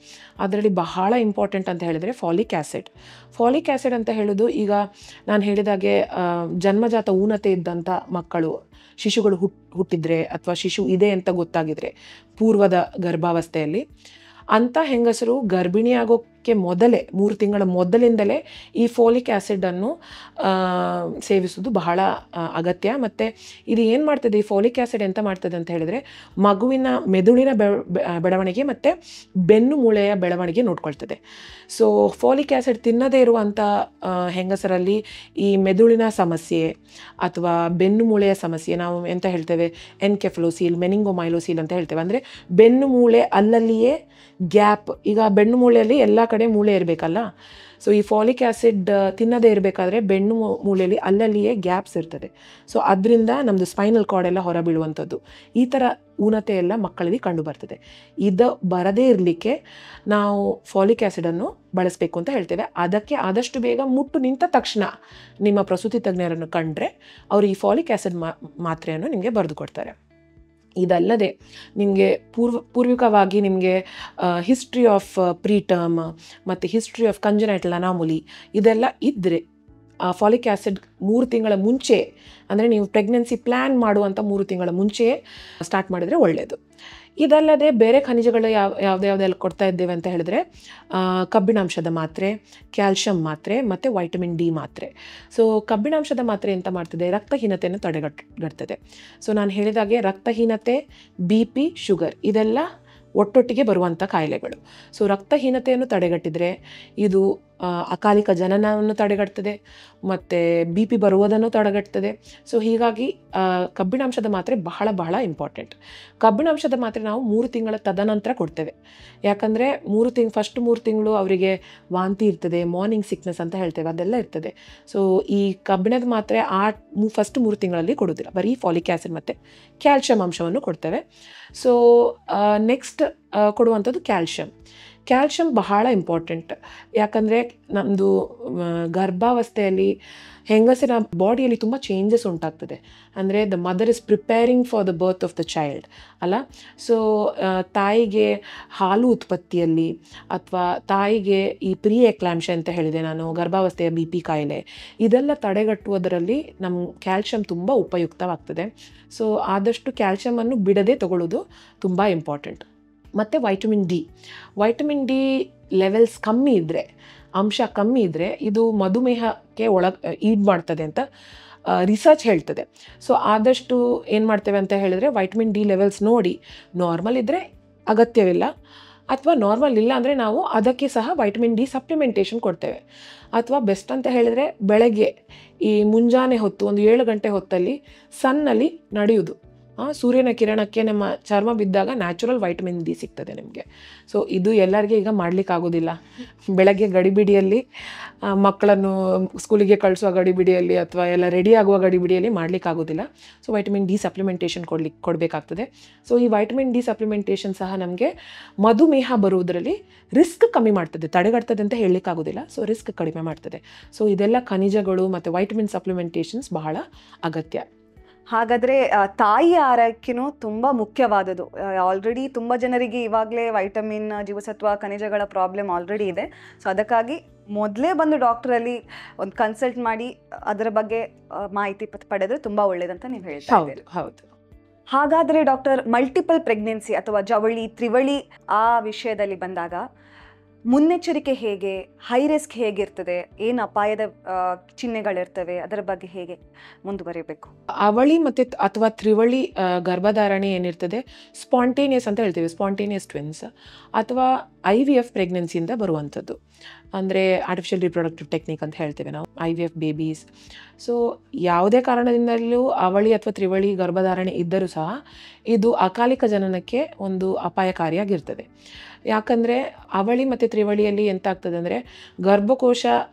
ಅದರಲ್ಲಿ ಬಹಳ ಇಂಪಾರ್ಟೆಂಟ್ ಅಂತ ಹೇಳಿದರೆ ಫಾಲಿಕ್ ಆ್ಯಸಿಡ್ ಅಂತ ಹೇಳೋದು, ಈಗ ನಾನು ಹೇಳಿದಾಗೆ ಜನ್ಮಜಾತ ಊನತೆ ಇದ್ದಂಥ ಮಕ್ಕಳು, ಶಿಶುಗಳು ಹುಟ್ಟಿದ್ರೆ ಅಥವಾ ಶಿಶು ಇದೆ ಅಂತ ಗೊತ್ತಾಗಿದ್ರೆ ಪೂರ್ವದ ಗರ್ಭಾವಸ್ಥೆಯಲ್ಲಿ, ಅಂಥ ಹೆಂಗಸರು ಗರ್ಭಿಣಿ ಆಗೋ ಜನ್ಮಕ್ಕೆ ಮೊದಲೇ 3 ತಿಂಗಳ ಮೊದಲಿಂದಲೇ ಈ ಫೋಲಿಕ್ ಆ್ಯಸಿಡನ್ನು ಸೇವಿಸೋದು ಬಹಳ ಅಗತ್ಯ. ಮತ್ತು ಇದು ಏನು ಮಾಡ್ತದೆ, ಈ ಫೋಲಿಕ್ ಆ್ಯಸಿಡ್ ಎಂತ ಮಾಡ್ತದೆ ಅಂತ ಹೇಳಿದರೆ ಮಗುವಿನ ಮೆದುಳಿನ ಬೆಳವಣಿಗೆ ಮತ್ತು ಬೆನ್ನು ಮೂಳೆಯ ಬೆಳವಣಿಗೆ ನೋಡ್ಕೊಳ್ತದೆ. ಸೊ ಫೋಲಿಕ್ ಆ್ಯಸಿಡ್ ತಿನ್ನದೇ ಇರುವಂಥ ಹೆಂಗಸರಲ್ಲಿ ಈ ಮೆದುಳಿನ ಸಮಸ್ಯೆ ಅಥವಾ ಬೆನ್ನು ಮೂಳೆಯ ಸಮಸ್ಯೆ, ನಾವು ಎಂತ ಹೇಳ್ತೇವೆ ಎನ್ಕೆಫಲೋಸೀಲ್, ಮೆನಿಂಗೋಮೈಲೋಸೀಲ್ ಅಂತ ಹೇಳ್ತೇವೆ. ಅಂದರೆ ಬೆನ್ನು ಮೂಳೆ ಅಲ್ಲಲ್ಲಿಯೇ ಗ್ಯಾಪ್. ಈಗ ಬೆನ್ನು ಮೂಳೆಯಲ್ಲಿ ಎಲ್ಲ ಕಡೆ ಮೂಳೆ ಇರಬೇಕಲ್ಲ, ಸೊ ಈ ಫಾಲಿಕ್ ಆ್ಯಸಿಡ್ ತಿನ್ನದೇ ಇರಬೇಕಾದ್ರೆ ಬೆನ್ನು ಮೂಳೆಯಲ್ಲಿ ಅಲ್ಲಲ್ಲಿಯೇ ಗ್ಯಾಪ್ಸ್ ಇರ್ತದೆ. ಸೊ ಅದರಿಂದ ನಮ್ಮದು ಸ್ಪೈನಲ್ ಕಾರ್ಡ್ ಎಲ್ಲ ಹೊರ ಬೀಳುವಂಥದ್ದು, ಈ ಥರ ಊನತೆ ಎಲ್ಲ ಮಕ್ಕಳಲ್ಲಿ ಕಂಡು ಬರ್ತದೆ. ಇದು ಬರದೇ ಇರಲಿಕ್ಕೆ ನಾವು ಫಾಲಿಕ್ ಆ್ಯಸಿಡನ್ನು ಬಳಸಬೇಕು ಅಂತ ಹೇಳ್ತೇವೆ. ಅದಕ್ಕೆ ಆದಷ್ಟು ಬೇಗ ಮುಟ್ಟು ನಿಂತ ತಕ್ಷಣ ನಿಮ್ಮ ಪ್ರಸೂತಿ ತಜ್ಞರನ್ನು ಕಂಡ್ರೆ ಅವರು ಈ ಫಾಲಿಕ್ ಆ್ಯಸಿಡ್ ಮಾತ್ರೆಯನ್ನು ನಿಮಗೆ ಬರೆದು ಕೊಡ್ತಾರೆ. ಇದಲ್ಲದೆ ನಿಮಗೆ ಪೂರ್ವಿಕವಾಗಿ ನಿಮಗೆ ಹಿಸ್ಟ್ರಿ ಆಫ್ ಪ್ರೀಟರ್ಮ್ ಮತ್ತು ಹಿಸ್ಟ್ರಿ ಆಫ್ ಕಂಜನೈಟಲ್ ಅನಾಮುಲಿ ಇದೆಲ್ಲ ಇದ್ದರೆ ಫಾಲಿಕ್ ಆ್ಯಸಿಡ್ 3 ತಿಂಗಳ ಮುಂಚೆ, ಅಂದರೆ ನೀವು ಪ್ರೆಗ್ನೆನ್ಸಿ ಪ್ಲ್ಯಾನ್ ಮಾಡುವಂಥ 3 ತಿಂಗಳ ಮುಂಚೆಯೇ ಸ್ಟಾರ್ಟ್ ಮಾಡಿದರೆ ಒಳ್ಳೆಯದು. ಇದಲ್ಲದೆ ಬೇರೆ ಖನಿಜಗಳು ಯಾವುದೆಲ್ಲ ಕೊಡ್ತಾ ಇದ್ದೇವೆ ಅಂತ ಹೇಳಿದ್ರೆ ಕಬ್ಬಿಣಾಂಶದ ಮಾತ್ರೆ, ಕ್ಯಾಲ್ಶಿಯಂ ಮಾತ್ರೆ ಮತ್ತು ವೈಟಮಿನ್ ಡಿ ಮಾತ್ರೆ. ಸೊ ಕಬ್ಬಿಣಾಂಶದ ಮಾತ್ರೆ ಎಂತ ಮಾಡ್ತದೆ, ರಕ್ತಹೀನತೆಯನ್ನು ತಡೆಗಟ್ತದೆ. ಸೊ ನಾನು ಹೇಳಿದಾಗೆ ರಕ್ತಹೀನತೆ, BP, ಶುಗರ್ ಇದೆಲ್ಲ ಒಟ್ಟೊಟ್ಟಿಗೆ ಬರುವಂಥ ಕಾಯಿಲೆಗಳು. ಸೊ ರಕ್ತಹೀನತೆಯನ್ನು ತಡೆಗಟ್ಟಿದರೆ ಇದು ಅಕಾಲಿಕ ಜನನವನ್ನು ತಡೆಗಟ್ತದೆ ಮತ್ತು BP ಬರುವುದನ್ನು ತಡೆಗಟ್ತದೆ. ಸೊ ಹೀಗಾಗಿ ಕಬ್ಬಿಣಾಂಶದ ಮಾತ್ರೆ ಬಹಳ ಬಹಳ ಇಂಪಾರ್ಟೆಂಟ್. ಕಬ್ಬಿಣಾಂಶದ ಮಾತ್ರೆ ನಾವು 3 ತಿಂಗಳ ತದನಂತರ ಕೊಡ್ತೇವೆ. ಯಾಕಂದರೆ ಫಸ್ಟ್ 3 ತಿಂಗಳು ಅವರಿಗೆ ವಾಂತಿ ಇರ್ತದೆ, ಮಾರ್ನಿಂಗ್ ಸಿಕ್ನೆಸ್ ಅಂತ ಹೇಳ್ತೇವೆ, ಅದೆಲ್ಲ ಇರ್ತದೆ. ಸೊ ಈ ಕಬ್ಬಿಣದ ಮಾತ್ರೆ ಫಸ್ಟ್ 3 ತಿಂಗಳಲ್ಲಿ ಕೊಡೋದಿಲ್ಲ, ಬರೀ ಫಾಲಿಕ್ ಆ್ಯಸಿಡ್ ಮತ್ತು ಕ್ಯಾಲ್ಶಿಯಂ ಅಂಶವನ್ನು ಕೊಡ್ತೇವೆ. ಸೊ ನೆಕ್ಸ್ಟ್ ಕೊಡುವಂಥದ್ದು ಕ್ಯಾಲ್ಶಿಯಂ ಬಹಳ ಇಂಪಾರ್ಟೆಂಟ್. ಯಾಕಂದರೆ ನಮ್ಮದು ಗರ್ಭಾವಸ್ಥೆಯಲ್ಲಿ ಹೆಂಗಸಿನ ಬಾಡಿಯಲ್ಲಿ ತುಂಬ ಚೇಂಜಸ್ ಉಂಟಾಗ್ತದೆ. ಅಂದರೆ the mother is preparing for the birth of the child ಅಲ್ಲ. ಸೊ ತಾಯಿಗೆ ಹಾಲು ಉತ್ಪತ್ತಿಯಲ್ಲಿ ಅಥವಾ ತಾಯಿಗೆ ಈ ಪ್ರೀ ಎಕ್ಲಾಂಪ್ಷನ್ ಅಂತ ಹೇಳಿದೆ ನಾನು, ಗರ್ಭಾವಸ್ಥೆಯ BP ಕಾಯಿಲೆ ಇದೆಲ್ಲ ತಡೆಗಟ್ಟುವುದರಲ್ಲಿ ನಮ್ಮ ಕ್ಯಾಲ್ಶಿಯಂ ತುಂಬ ಉಪಯುಕ್ತವಾಗ್ತದೆ. ಸೊ ಆದಷ್ಟು ಕ್ಯಾಲ್ಶಿಯಮನ್ನು ಬಿಡದೆ ತಗೊಳ್ಳೋದು ತುಂಬ ಇಂಪಾರ್ಟೆಂಟ್. ಮತ್ತು ವೈಟಮಿನ್ ಡಿ ಲೆವೆಲ್ಸ್ ಕಮ್ಮಿ ಇದ್ದರೆ, ಅಂಶ ಕಮ್ಮಿ ಇದ್ದರೆ ಇದು ಮಧುಮೇಹಕ್ಕೆ ಈಡ್ ಮಾಡ್ತದೆ ಅಂತ ರಿಸರ್ಚ್ ಹೇಳ್ತದೆ. ಸೊ ಆದಷ್ಟು ಏನು ಮಾಡ್ತೇವೆ ಅಂತ ಹೇಳಿದ್ರೆ ವೈಟಮಿನ್ ಡಿ ಲೆವೆಲ್ಸ್ ನೋಡಿ, ನಾರ್ಮಲ್ ಇದ್ದರೆ ಅಗತ್ಯವಿಲ್ಲ, ಅಥವಾ ನಾರ್ಮಲ್ ಇಲ್ಲ ಅಂದರೆ ನಾವು ಅದಕ್ಕೆ ಸಹ ವೈಟಮಿನ್ ಡಿ ಸಪ್ಲಿಮೆಂಟೇಷನ್ ಕೊಡ್ತೇವೆ. ಅಥವಾ ಬೆಸ್ಟ್ ಅಂತ ಹೇಳಿದರೆ ಬೆಳಗ್ಗೆ ಈ ಮುಂಜಾನೆ ಹೊತ್ತು ಒಂದು 7 ಗಂಟೆ ಹೊತ್ತಲ್ಲಿ ಸನ್ನಲ್ಲಿ ನಡೆಯುವುದು, ಸೂರ್ಯನ ಕಿರಣಕ್ಕೆ ನಮ್ಮ ಚರ್ಮ ಬಿದ್ದಾಗ ನ್ಯಾಚುರಲ್ ವೈಟಮಿನ್ ಡಿ ಸಿಗ್ತದೆ ನಿಮಗೆ. ಸೊ ಇದು ಎಲ್ಲರಿಗೆ ಈಗ ಮಾಡಲಿಕ್ಕಾಗೋದಿಲ್ಲ. ಬೆಳಗ್ಗೆ ಗಡಿಬಿಡಿಯಲ್ಲಿ ಮಕ್ಕಳನ್ನು ಸ್ಕೂಲಿಗೆ ಕಳಿಸುವ ಗಡಿಬಿಡಿಯಲ್ಲಿ ಅಥವಾ ಎಲ್ಲ ರೆಡಿ ಆಗುವ ಗಡಿಬಿಡಿಯಲ್ಲಿ ಮಾಡಲಿಕ್ಕಾಗೋದಿಲ್ಲ. ಸೊ ವೈಟಮಿನ್ ಡಿ ಸಪ್ಲಿಮೆಂಟೇಷನ್ ಕೊಡಬೇಕಾಗ್ತದೆ. ಸೊ ಈ ವೈಟಮಿನ್ ಡಿ ಸಪ್ಲಿಮೆಂಟೇಷನ್ ಸಹ ನಮಗೆ ಮಧುಮೇಹ ಬರುವುದರಲ್ಲಿ ರಿಸ್ಕ್ ಕಮ್ಮಿ ಮಾಡ್ತದೆ, ತಡೆಗಟ್ತದೆ ಅಂತ ಹೇಳಲಿಕ್ಕಾಗೋದಿಲ್ಲ. ಸೊ ರಿಸ್ಕ್ ಕಡಿಮೆ ಮಾಡ್ತದೆ. ಸೊ ಇದೆಲ್ಲ ಖನಿಜಗಳು ಮತ್ತು ವೈಟಮಿನ್ ಸಪ್ಲಿಮೆಂಟೇಷನ್ಸ್ ಬಹಳ ಅಗತ್ಯ. ಹಾಗಾದರೆ ತಾಯಿಯ ಆರೈಕೆನೂ ತುಂಬ ಮುಖ್ಯವಾದದ್ದು. ಆಲ್ರೆಡಿ ತುಂಬ ಜನರಿಗೆ ಇವಾಗಲೇ ವೈಟಮಿನ್, ಜೀವಸತ್ವ, ಖನಿಜಗಳ ಪ್ರಾಬ್ಲಮ್ ಆಲ್ರೆಡಿ ಇದೆ. ಸೊ ಅದಕ್ಕಾಗಿ ಮೊದಲೇ ಬಂದು ಡಾಕ್ಟ್ರಲ್ಲಿ ಒಂದು ಕನ್ಸಲ್ಟ್ ಮಾಡಿ ಅದರ ಬಗ್ಗೆ ಮಾಹಿತಿ ಪಡೆದ್ರೆ ತುಂಬ ಒಳ್ಳೆಯದಂತ ನೀವು ಹೇಳ್ತಾ ಇದ್ದೀರಿ. ಹೌದು. ಹಾಗಾದರೆ ಡಾಕ್ಟರ್, ಮಲ್ಟಿಪಲ್ ಪ್ರೆಗ್ನೆನ್ಸಿ ಅಥವಾ ಜವಳಿ, ತ್ರಿವಳಿ ಆ ವಿಷಯದಲ್ಲಿ ಬಂದಾಗ ಮುನ್ನೆಚ್ಚರಿಕೆ ಹೇಗೆ, ಹೈ ರಿಸ್ಕ್ ಹೇಗಿರ್ತದೆ, ಏನು ಅಪಾಯದ ಚಿಹ್ನೆಗಳಿರ್ತವೆ, ಅದರ ಬಗ್ಗೆ ಹೇಗೆ ಮುಂದುವರಿಬೇಕು? ಅವಳಿ ಮತ್ತು ಅಥವಾ ತ್ರಿವಳಿ ಗರ್ಭಧಾರಣೆ ಏನಿರ್ತದೆ ಸ್ಪಾಂಟೇನಿಯಸ್ ಅಂತ ಹೇಳ್ತೇವೆ, ಸ್ಪಾಂಟೇನಿಯಸ್ ಟ್ವಿನ್ಸ್ ಅಥವಾ IVF ಪ್ರೆಗ್ನೆನ್ಸಿಯಿಂದ ಬರುವಂಥದ್ದು. ಅಂದರೆ ಆರ್ಟಿಫಿಷಿಯಲ್ ರಿಪ್ರೊಡಕ್ಟಿವ್ ಟೆಕ್ನಿಕ್ ಅಂತ ಹೇಳ್ತೇವೆ ನಾವು, IVF ಬೇಬೀಸ್. ಸೊ ಯಾವುದೇ ಕಾರಣದಿಂದಲೂ ಅವಳಿ ಅಥವಾ ತ್ರಿವಳಿ ಗರ್ಭಧಾರಣೆ ಇದ್ದರೂ ಸಹ ಇದು ಅಕಾಲಿಕ ಜನನಕ್ಕೆ ಒಂದು ಅಪಾಯಕಾರಿಯಾಗಿರ್ತದೆ. ಯಾಕಂದರೆ ಅವಳಿ ಮತ್ತು ತ್ರಿವಳಿಯಲ್ಲಿ ಎಂತ ಆಗ್ತದೆ ಅಂದರೆ ಗರ್ಭಕೋಶ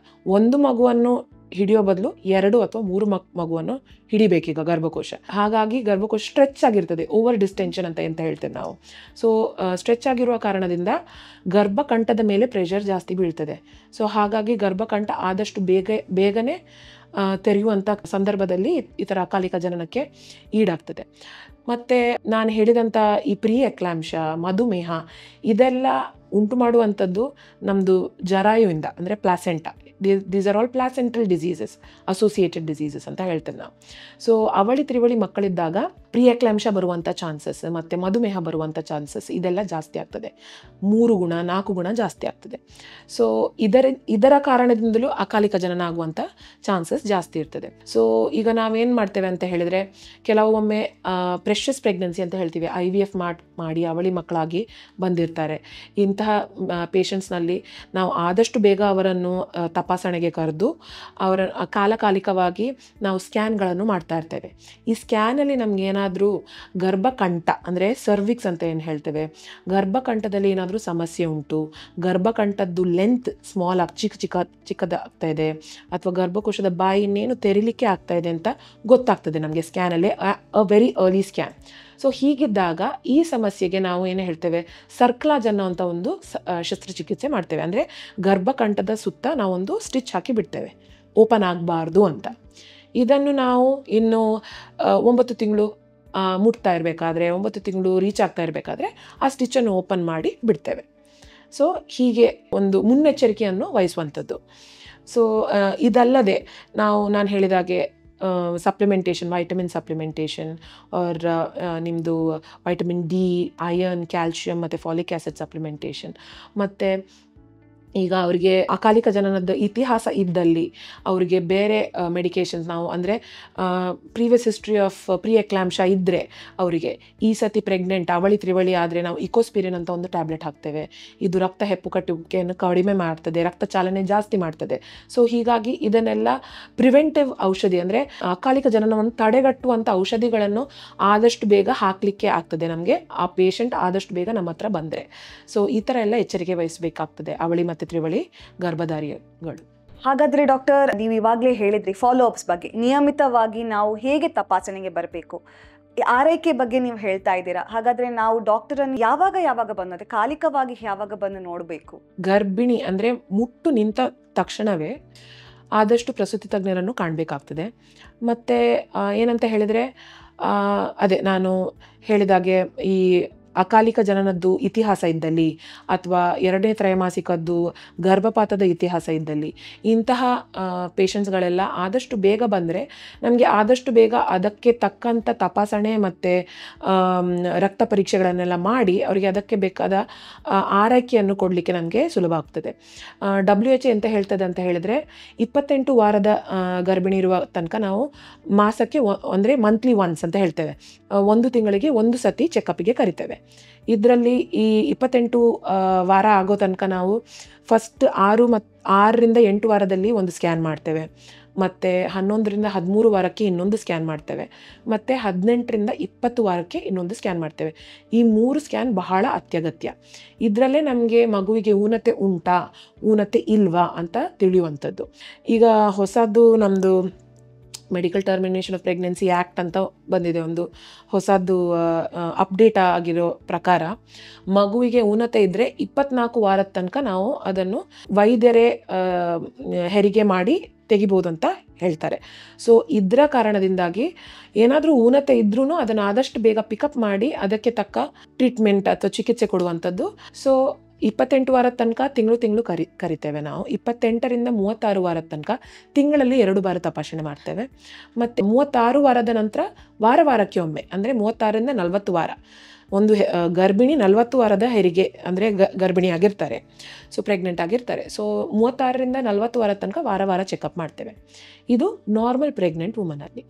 ಒಂದು ಮಗುವನ್ನು ಹಿಡಿಯೋ ಬದಲು 2 ಅಥವಾ 3 ಮಗುವನ್ನು ಹಿಡಿಬೇಕೀಗ ಗರ್ಭಕೋಶ. ಹಾಗಾಗಿ ಗರ್ಭಕೋಶ ಸ್ಟ್ರೆಚ್ ಆಗಿರ್ತದೆ, ಓವರ್ ಡಿಸ್ಟೆನ್ಷನ್ ಅಂತ ಹೇಳ್ತೇವೆ ನಾವು. ಸೊ ಸ್ಟ್ರೆಚ್ ಆಗಿರುವ ಕಾರಣದಿಂದ ಗರ್ಭಕಂಠದ ಮೇಲೆ ಪ್ರೆಷರ್ ಜಾಸ್ತಿ ಬೀಳ್ತದೆ. ಸೊ ಹಾಗಾಗಿ ಗರ್ಭಕಂಠ ಆದಷ್ಟು ಬೇಗನೆ ತೆರೆಯುವಂಥ ಸಂದರ್ಭದಲ್ಲಿ ಈ ಥರ ಅಕಾಲಿಕ ಜನನಕ್ಕೆ ಈಡಾಗ್ತದೆ. ಮತ್ತು ನಾನು ಹೇಳಿದಂಥ ಈ ಪ್ರೀ ಎಕ್ಲಾಂಪ್ಷ, ಮಧುಮೇಹ ಇದೆಲ್ಲ ಉಂಟು ಮಾಡುವಂಥದ್ದು ನಮ್ಮದು ಜರಾಯುವಿಂದ, ಅಂದರೆ placenta. These are all placental diseases, associated diseases ಅಂತ ಹೇಳ್ತೇವೆ ನಾವು. ಸೊ ಅವಳಿ ತ್ರಿವಳಿ ಮಕ್ಕಳಿದ್ದಾಗ ಪ್ರಿಯಕ್ಲಾಂಶ ಬರುವಂಥ ಚಾನ್ಸಸ್ ಮತ್ತು ಮಧುಮೇಹ ಬರುವಂಥ ಚಾನ್ಸಸ್ ಇದೆಲ್ಲ ಜಾಸ್ತಿ ಆಗ್ತದೆ. 3 ಗುಣ 4 ಗುಣ ಜಾಸ್ತಿ ಆಗ್ತದೆ. ಸೊ ಇದರ ಕಾರಣದಿಂದಲೂ ಅಕಾಲಿಕ ಜನನ ಆಗುವಂಥ ಚಾನ್ಸಸ್ ಜಾಸ್ತಿ ಇರ್ತದೆ. ಸೊ ಈಗ ನಾವೇನು ಮಾಡ್ತೇವೆ ಅಂತ ಹೇಳಿದರೆ, ಕೆಲವೊಮ್ಮೆ ಪ್ರೆಷಸ್ ಪ್ರೆಗ್ನೆನ್ಸಿ ಅಂತ ಹೇಳ್ತೀವಿ, IVF ಮಾಡಿ ಅವಳಿ ಮಕ್ಕಳಾಗಿ ಬಂದಿರ್ತಾರೆ. ಇಂತಹ ಪೇಷಂಟ್ಸ್ನಲ್ಲಿ ನಾವು ಆದಷ್ಟು ಬೇಗ ಅವರನ್ನು ತಪಾಸಣೆಗೆ ಕರೆದು ಅವರ ಕಾಲಕಾಲಿಕವಾಗಿ ನಾವು ಸ್ಕ್ಯಾನ್ಗಳನ್ನು ಮಾಡ್ತಾ ಇರ್ತೇವೆ. ಈ ಸ್ಕ್ಯಾನಲ್ಲಿ ನಮ್ಗೆ ಏನಾದರೂ ಗರ್ಭಕಂಠ ಅಂದರೆ ಸರ್ವಿಕ್ಸ್ ಅಂತ ಏನು ಹೇಳ್ತೇವೆ, ಗರ್ಭಕಂಠದಲ್ಲಿ ಏನಾದರೂ ಸಮಸ್ಯೆ ಉಂಟು, ಗರ್ಭಕಂಠದ್ದು ಲೆಂತ್ ಸ್ಮಾಲ್ ಆಗಿ ಚಿಕ್ಕದಾಗ್ತಾ ಇದೆ, ಅಥವಾ ಗರ್ಭಕೋಶದ ಬಾಯಿ ಇನ್ನೇನು ತೆರಿಲಿಕ್ಕೆ ಆಗ್ತಾ ಇದೆ ಅಂತ ಗೊತ್ತಾಗ್ತದೆ ನಮಗೆ ಸ್ಕ್ಯಾನಲ್ಲೇ, a very early scan. So ಹೀಗಿದ್ದಾಗ ಈ ಸಮಸ್ಯೆಗೆ ನಾವು ಏನು ಹೇಳ್ತೇವೆ, ಸರ್ಕ್ಲಾಜ್ ಅನ್ನೋವಂಥ ಒಂದು ಶಸ್ತ್ರಚಿಕಿತ್ಸೆ ಮಾಡ್ತೇವೆ. ಅಂದರೆ ಗರ್ಭಕಂಠದ ಸುತ್ತ ನಾವೊಂದು ಸ್ಟಿಚ್ ಹಾಕಿ ಬಿಡ್ತೇವೆ, ಓಪನ್ ಆಗಬಾರ್ದು ಅಂತ. ಇದನ್ನು ನಾವು ಇನ್ನು 9 ತಿಂಗಳು ಮುಟ್ತಾ ಇರಬೇಕಾದ್ರೆ, 9 ತಿಂಗಳು ರೀಚ್ ಆಗ್ತಾ ಇರಬೇಕಾದ್ರೆ ಆ ಸ್ಟಿಚ್ಚನ್ನು ಓಪನ್ ಮಾಡಿ ಬಿಡ್ತೇವೆ. ಸೊ ಹೀಗೆ ಒಂದು ಮುನ್ನೆಚ್ಚರಿಕೆಯನ್ನು ವಹಿಸುವಂಥದ್ದು. ಸೊ ಇದಲ್ಲದೆ ನಾನು ಹೇಳಿದಾಗೆ ಸಪ್ಲಿಮೆಂಟೇಷನ್, ವೈಟಮಿನ್ ಸಪ್ಲಿಮೆಂಟೇಷನ್, ಆರ್ ನಿಮ್ಮದು ವೈಟಮಿನ್ ಡಿ, ಐರನ್, ಕ್ಯಾಲ್ಶಿಯಂ ಮತ್ತು ಫಾಲಿಕ್ ಆ್ಯಸಿಡ್ ಸಪ್ಲಿಮೆಂಟೇಷನ್. ಮತ್ತು ಈಗ ಅವರಿಗೆ ಅಕಾಲಿಕ ಜನನದ ಇತಿಹಾಸ ಇದ್ದಲ್ಲಿ ಅವರಿಗೆ ಬೇರೆ ಮೆಡಿಕೇಷನ್ಸ್ ನಾವು, ಅಂದರೆ ಪ್ರೀವಿಯಸ್ ಹಿಸ್ಟ್ರಿ ಆಫ್ ಪ್ರಿಯಕ್ಲಾಂಶ ಇದ್ದರೆ ಅವರಿಗೆ ಈ ಸತಿ ಪ್ರೆಗ್ನೆಂಟ್ ಅವಳಿ ತ್ರಿವಳಿ ಆದರೆ ನಾವು ಇಕೋಸ್ಪಿರಿನ್ ಅಂತ ಒಂದು ಟ್ಯಾಬ್ಲೆಟ್ ಹಾಕ್ತೇವೆ. ಇದು ರಕ್ತ ಹೆಪ್ಪುಗಟ್ಟುವಿಕೆಯನ್ನು ಕಡಿಮೆ ಮಾಡ್ತದೆ, ರಕ್ತ ಚಾಲನೆ ಜಾಸ್ತಿ ಮಾಡ್ತದೆ. ಸೊ ಹೀಗಾಗಿ ಇದನ್ನೆಲ್ಲ ಪ್ರಿವೆಂಟಿವ್ ಔಷಧಿ, ಅಂದರೆ ಅಕಾಲಿಕ ಜನನವನ್ನು ತಡೆಗಟ್ಟುವಂಥ ಔಷಧಿಗಳನ್ನು ಆದಷ್ಟು ಬೇಗ ಹಾಕಲಿಕ್ಕೆ ಆಗ್ತದೆ ನಮಗೆ, ಆ ಪೇಷಂಟ್ ಆದಷ್ಟು ಬೇಗ ನಮ್ಮ ಹತ್ರ ಬಂದರೆ. ಸೊ ಈ ಥರ ಎಲ್ಲ ಎಚ್ಚರಿಕೆ ವಹಿಸಬೇಕಾಗ್ತದೆ ಅವಳಿ ಮತ್ತು ತ್ರಿವಳಿ ಗರ್ಭಧಾರಿಗಳು. ಹಾಗಾದರೆ ಡಾಕ್ಟರ್, ನೀವು ಇವಾಗಲೇ ಹೇಳಿದ್ರಿ ಫಾಲೋ ಅಪ್ಸ್ ಬಗ್ಗೆ, ನಿಯಮಿತವಾಗಿ ನಾವು ಹೇಗೆ ತಪಾಸಣೆಗೆ ಬರಬೇಕು, ಆರೈಕೆ ಬಗ್ಗೆ ನೀವು ಹೇಳ್ತಾ ಇದ್ದೀರಾ. ಹಾಗಾದರೆ ನಾವು ಡಾಕ್ಟರನ್ನು ಯಾವಾಗ ಬಂದು, ಕಾಲಿಕವಾಗಿ ಯಾವಾಗ ಬಂದು ನೋಡಬೇಕು? ಗರ್ಭಿಣಿ ಅಂದರೆ ಮುಟ್ಟು ನಿಂತ ತಕ್ಷಣವೇ ಆದಷ್ಟು ಪ್ರಸೂತಿ ತಜ್ಞರನ್ನು ಕಾಣಬೇಕಾಗ್ತದೆ. ಮತ್ತು ಏನಂತ ಹೇಳಿದರೆ, ಅದೇ ನಾನು ಹೇಳಿದಾಗೆ ಈ ಅಕಾಲಿಕ ಜನನದ್ದು ಇತಿಹಾಸ ಇದ್ದಲ್ಲಿ, ಅಥವಾ 2ನೇ ತ್ರೈಮಾಸಿಕದ್ದು ಗರ್ಭಪಾತದ ಇತಿಹಾಸ ಇದ್ದಲ್ಲಿ, ಇಂತಹ ಪೇಷಂಟ್ಸ್ಗಳೆಲ್ಲ ಆದಷ್ಟು ಬೇಗ ಬಂದರೆ ನಮಗೆ ಆದಷ್ಟು ಬೇಗ ಅದಕ್ಕೆ ತಕ್ಕಂಥ ತಪಾಸಣೆ ಮತ್ತು ರಕ್ತ ಪರೀಕ್ಷೆಗಳನ್ನೆಲ್ಲ ಮಾಡಿ ಅವರಿಗೆ ಅದಕ್ಕೆ ಬೇಕಾದ ಆರೈಕೆಯನ್ನು ಕೊಡಲಿಕ್ಕೆ ನಮಗೆ ಸುಲಭ ಆಗ್ತದೆ. WHO ಎಂತ ಹೇಳ್ತದೆ ಅಂತ ಹೇಳಿದರೆ, 28 ವಾರದ ಗರ್ಭಿಣಿ ಇರುವ ತನಕ ನಾವು ಮಾಸಕ್ಕೆ ಅಂದರೆ ಮಂತ್ಲಿ ಒನ್ಸ್ ಅಂತ ಹೇಳ್ತೇವೆ, 1 ತಿಂಗಳಿಗೆ 1 ಸತಿ ಚೆಕಪ್ಗೆ ಕರಿತೇವೆ. ಇದರಲ್ಲಿ ಈ 28 ವಾರ ಆಗೋ ತನಕ ನಾವು ಫಸ್ಟ್ 6ರಿಂದ 8 ವಾರದಲ್ಲಿ ಒಂದು ಸ್ಕ್ಯಾನ್ ಮಾಡ್ತೇವೆ, ಮತ್ತು 11ರಿಂದ 13 ವಾರಕ್ಕೆ ಇನ್ನೊಂದು ಸ್ಕ್ಯಾನ್ ಮಾಡ್ತೇವೆ, ಮತ್ತು 18ರಿಂದ 20 ವಾರಕ್ಕೆ ಇನ್ನೊಂದು ಸ್ಕ್ಯಾನ್ ಮಾಡ್ತೇವೆ. ಈ 3 ಸ್ಕ್ಯಾನ್ ಬಹಳ ಅತ್ಯಗತ್ಯ. ಇದರಲ್ಲೇ ನಮಗೆ ಮಗುವಿಗೆ ಊನತೆ ಉಂಟಾ, ಊನತೆ ಇಲ್ವಾ ಅಂತ ತಿಳಿಯುವಂಥದ್ದು. ಈಗ ಹೊಸದು ನಮ್ಮದು medical termination of pregnancy act ಅಂತ ಬಂದಿದೆ, ಒಂದು ಹೊಸದು ಅಪ್ಡೇಟ್ ಆಗಿರೋ ಪ್ರಕಾರ ಮಗುವಿಗೆ ಊನತೆ ಇದ್ದರೆ 24 ವಾರದ ತನಕ ನಾವು ಅದನ್ನು ವೈದ್ಯರೇ ಹೆರಿಗೆ ಮಾಡಿ ತೆಗಿಬೋದು ಅಂತ ಹೇಳ್ತಾರೆ. ಸೊ ಇದರ ಕಾರಣದಿಂದಾಗಿ ಏನಾದರೂ ಊನತೆ ಇದ್ರೂ ಅದನ್ನು ಆದಷ್ಟು ಬೇಗ ಪಿಕಪ್ ಮಾಡಿ ಅದಕ್ಕೆ ತಕ್ಕ ಟ್ರೀಟ್ಮೆಂಟ್ ಅಥವಾ ಚಿಕಿತ್ಸೆ ಕೊಡುವಂಥದ್ದು. ಸೊ 28 ವಾರದ ತನಕ ತಿಂಗಳು ಕರಿತೇವೆ ನಾವು. 28ರಿಂದ 36 ವಾರದ ತನಕ ತಿಂಗಳಲ್ಲಿ 2 ಬಾರಿ ತಪಾಸಣೆ ಮಾಡ್ತೇವೆ. ಮತ್ತು 36 ವಾರದ ನಂತರ ವಾರಕ್ಕೆ ಒಮ್ಮೆ, ಅಂದರೆ 36ರಿಂದ 40 ವಾರ ಒಂದು ಗರ್ಭಿಣಿ 40 ವಾರದ ಹೆರಿಗೆ ಅಂದರೆ ಗರ್ಭಿಣಿ ಆಗಿರ್ತಾರೆ, ಸೊ ಪ್ರೆಗ್ನೆಂಟ್ ಆಗಿರ್ತಾರೆ. ಸೊ 36ರಿಂದ 40 ವಾರದ ತನಕ ವಾರ ಚೆಕಪ್ ಮಾಡ್ತೇವೆ. ಇದು ನಾರ್ಮಲ್ ಪ್ರೆಗ್ನೆಂಟ್ ವುಮನಲ್ಲಿ.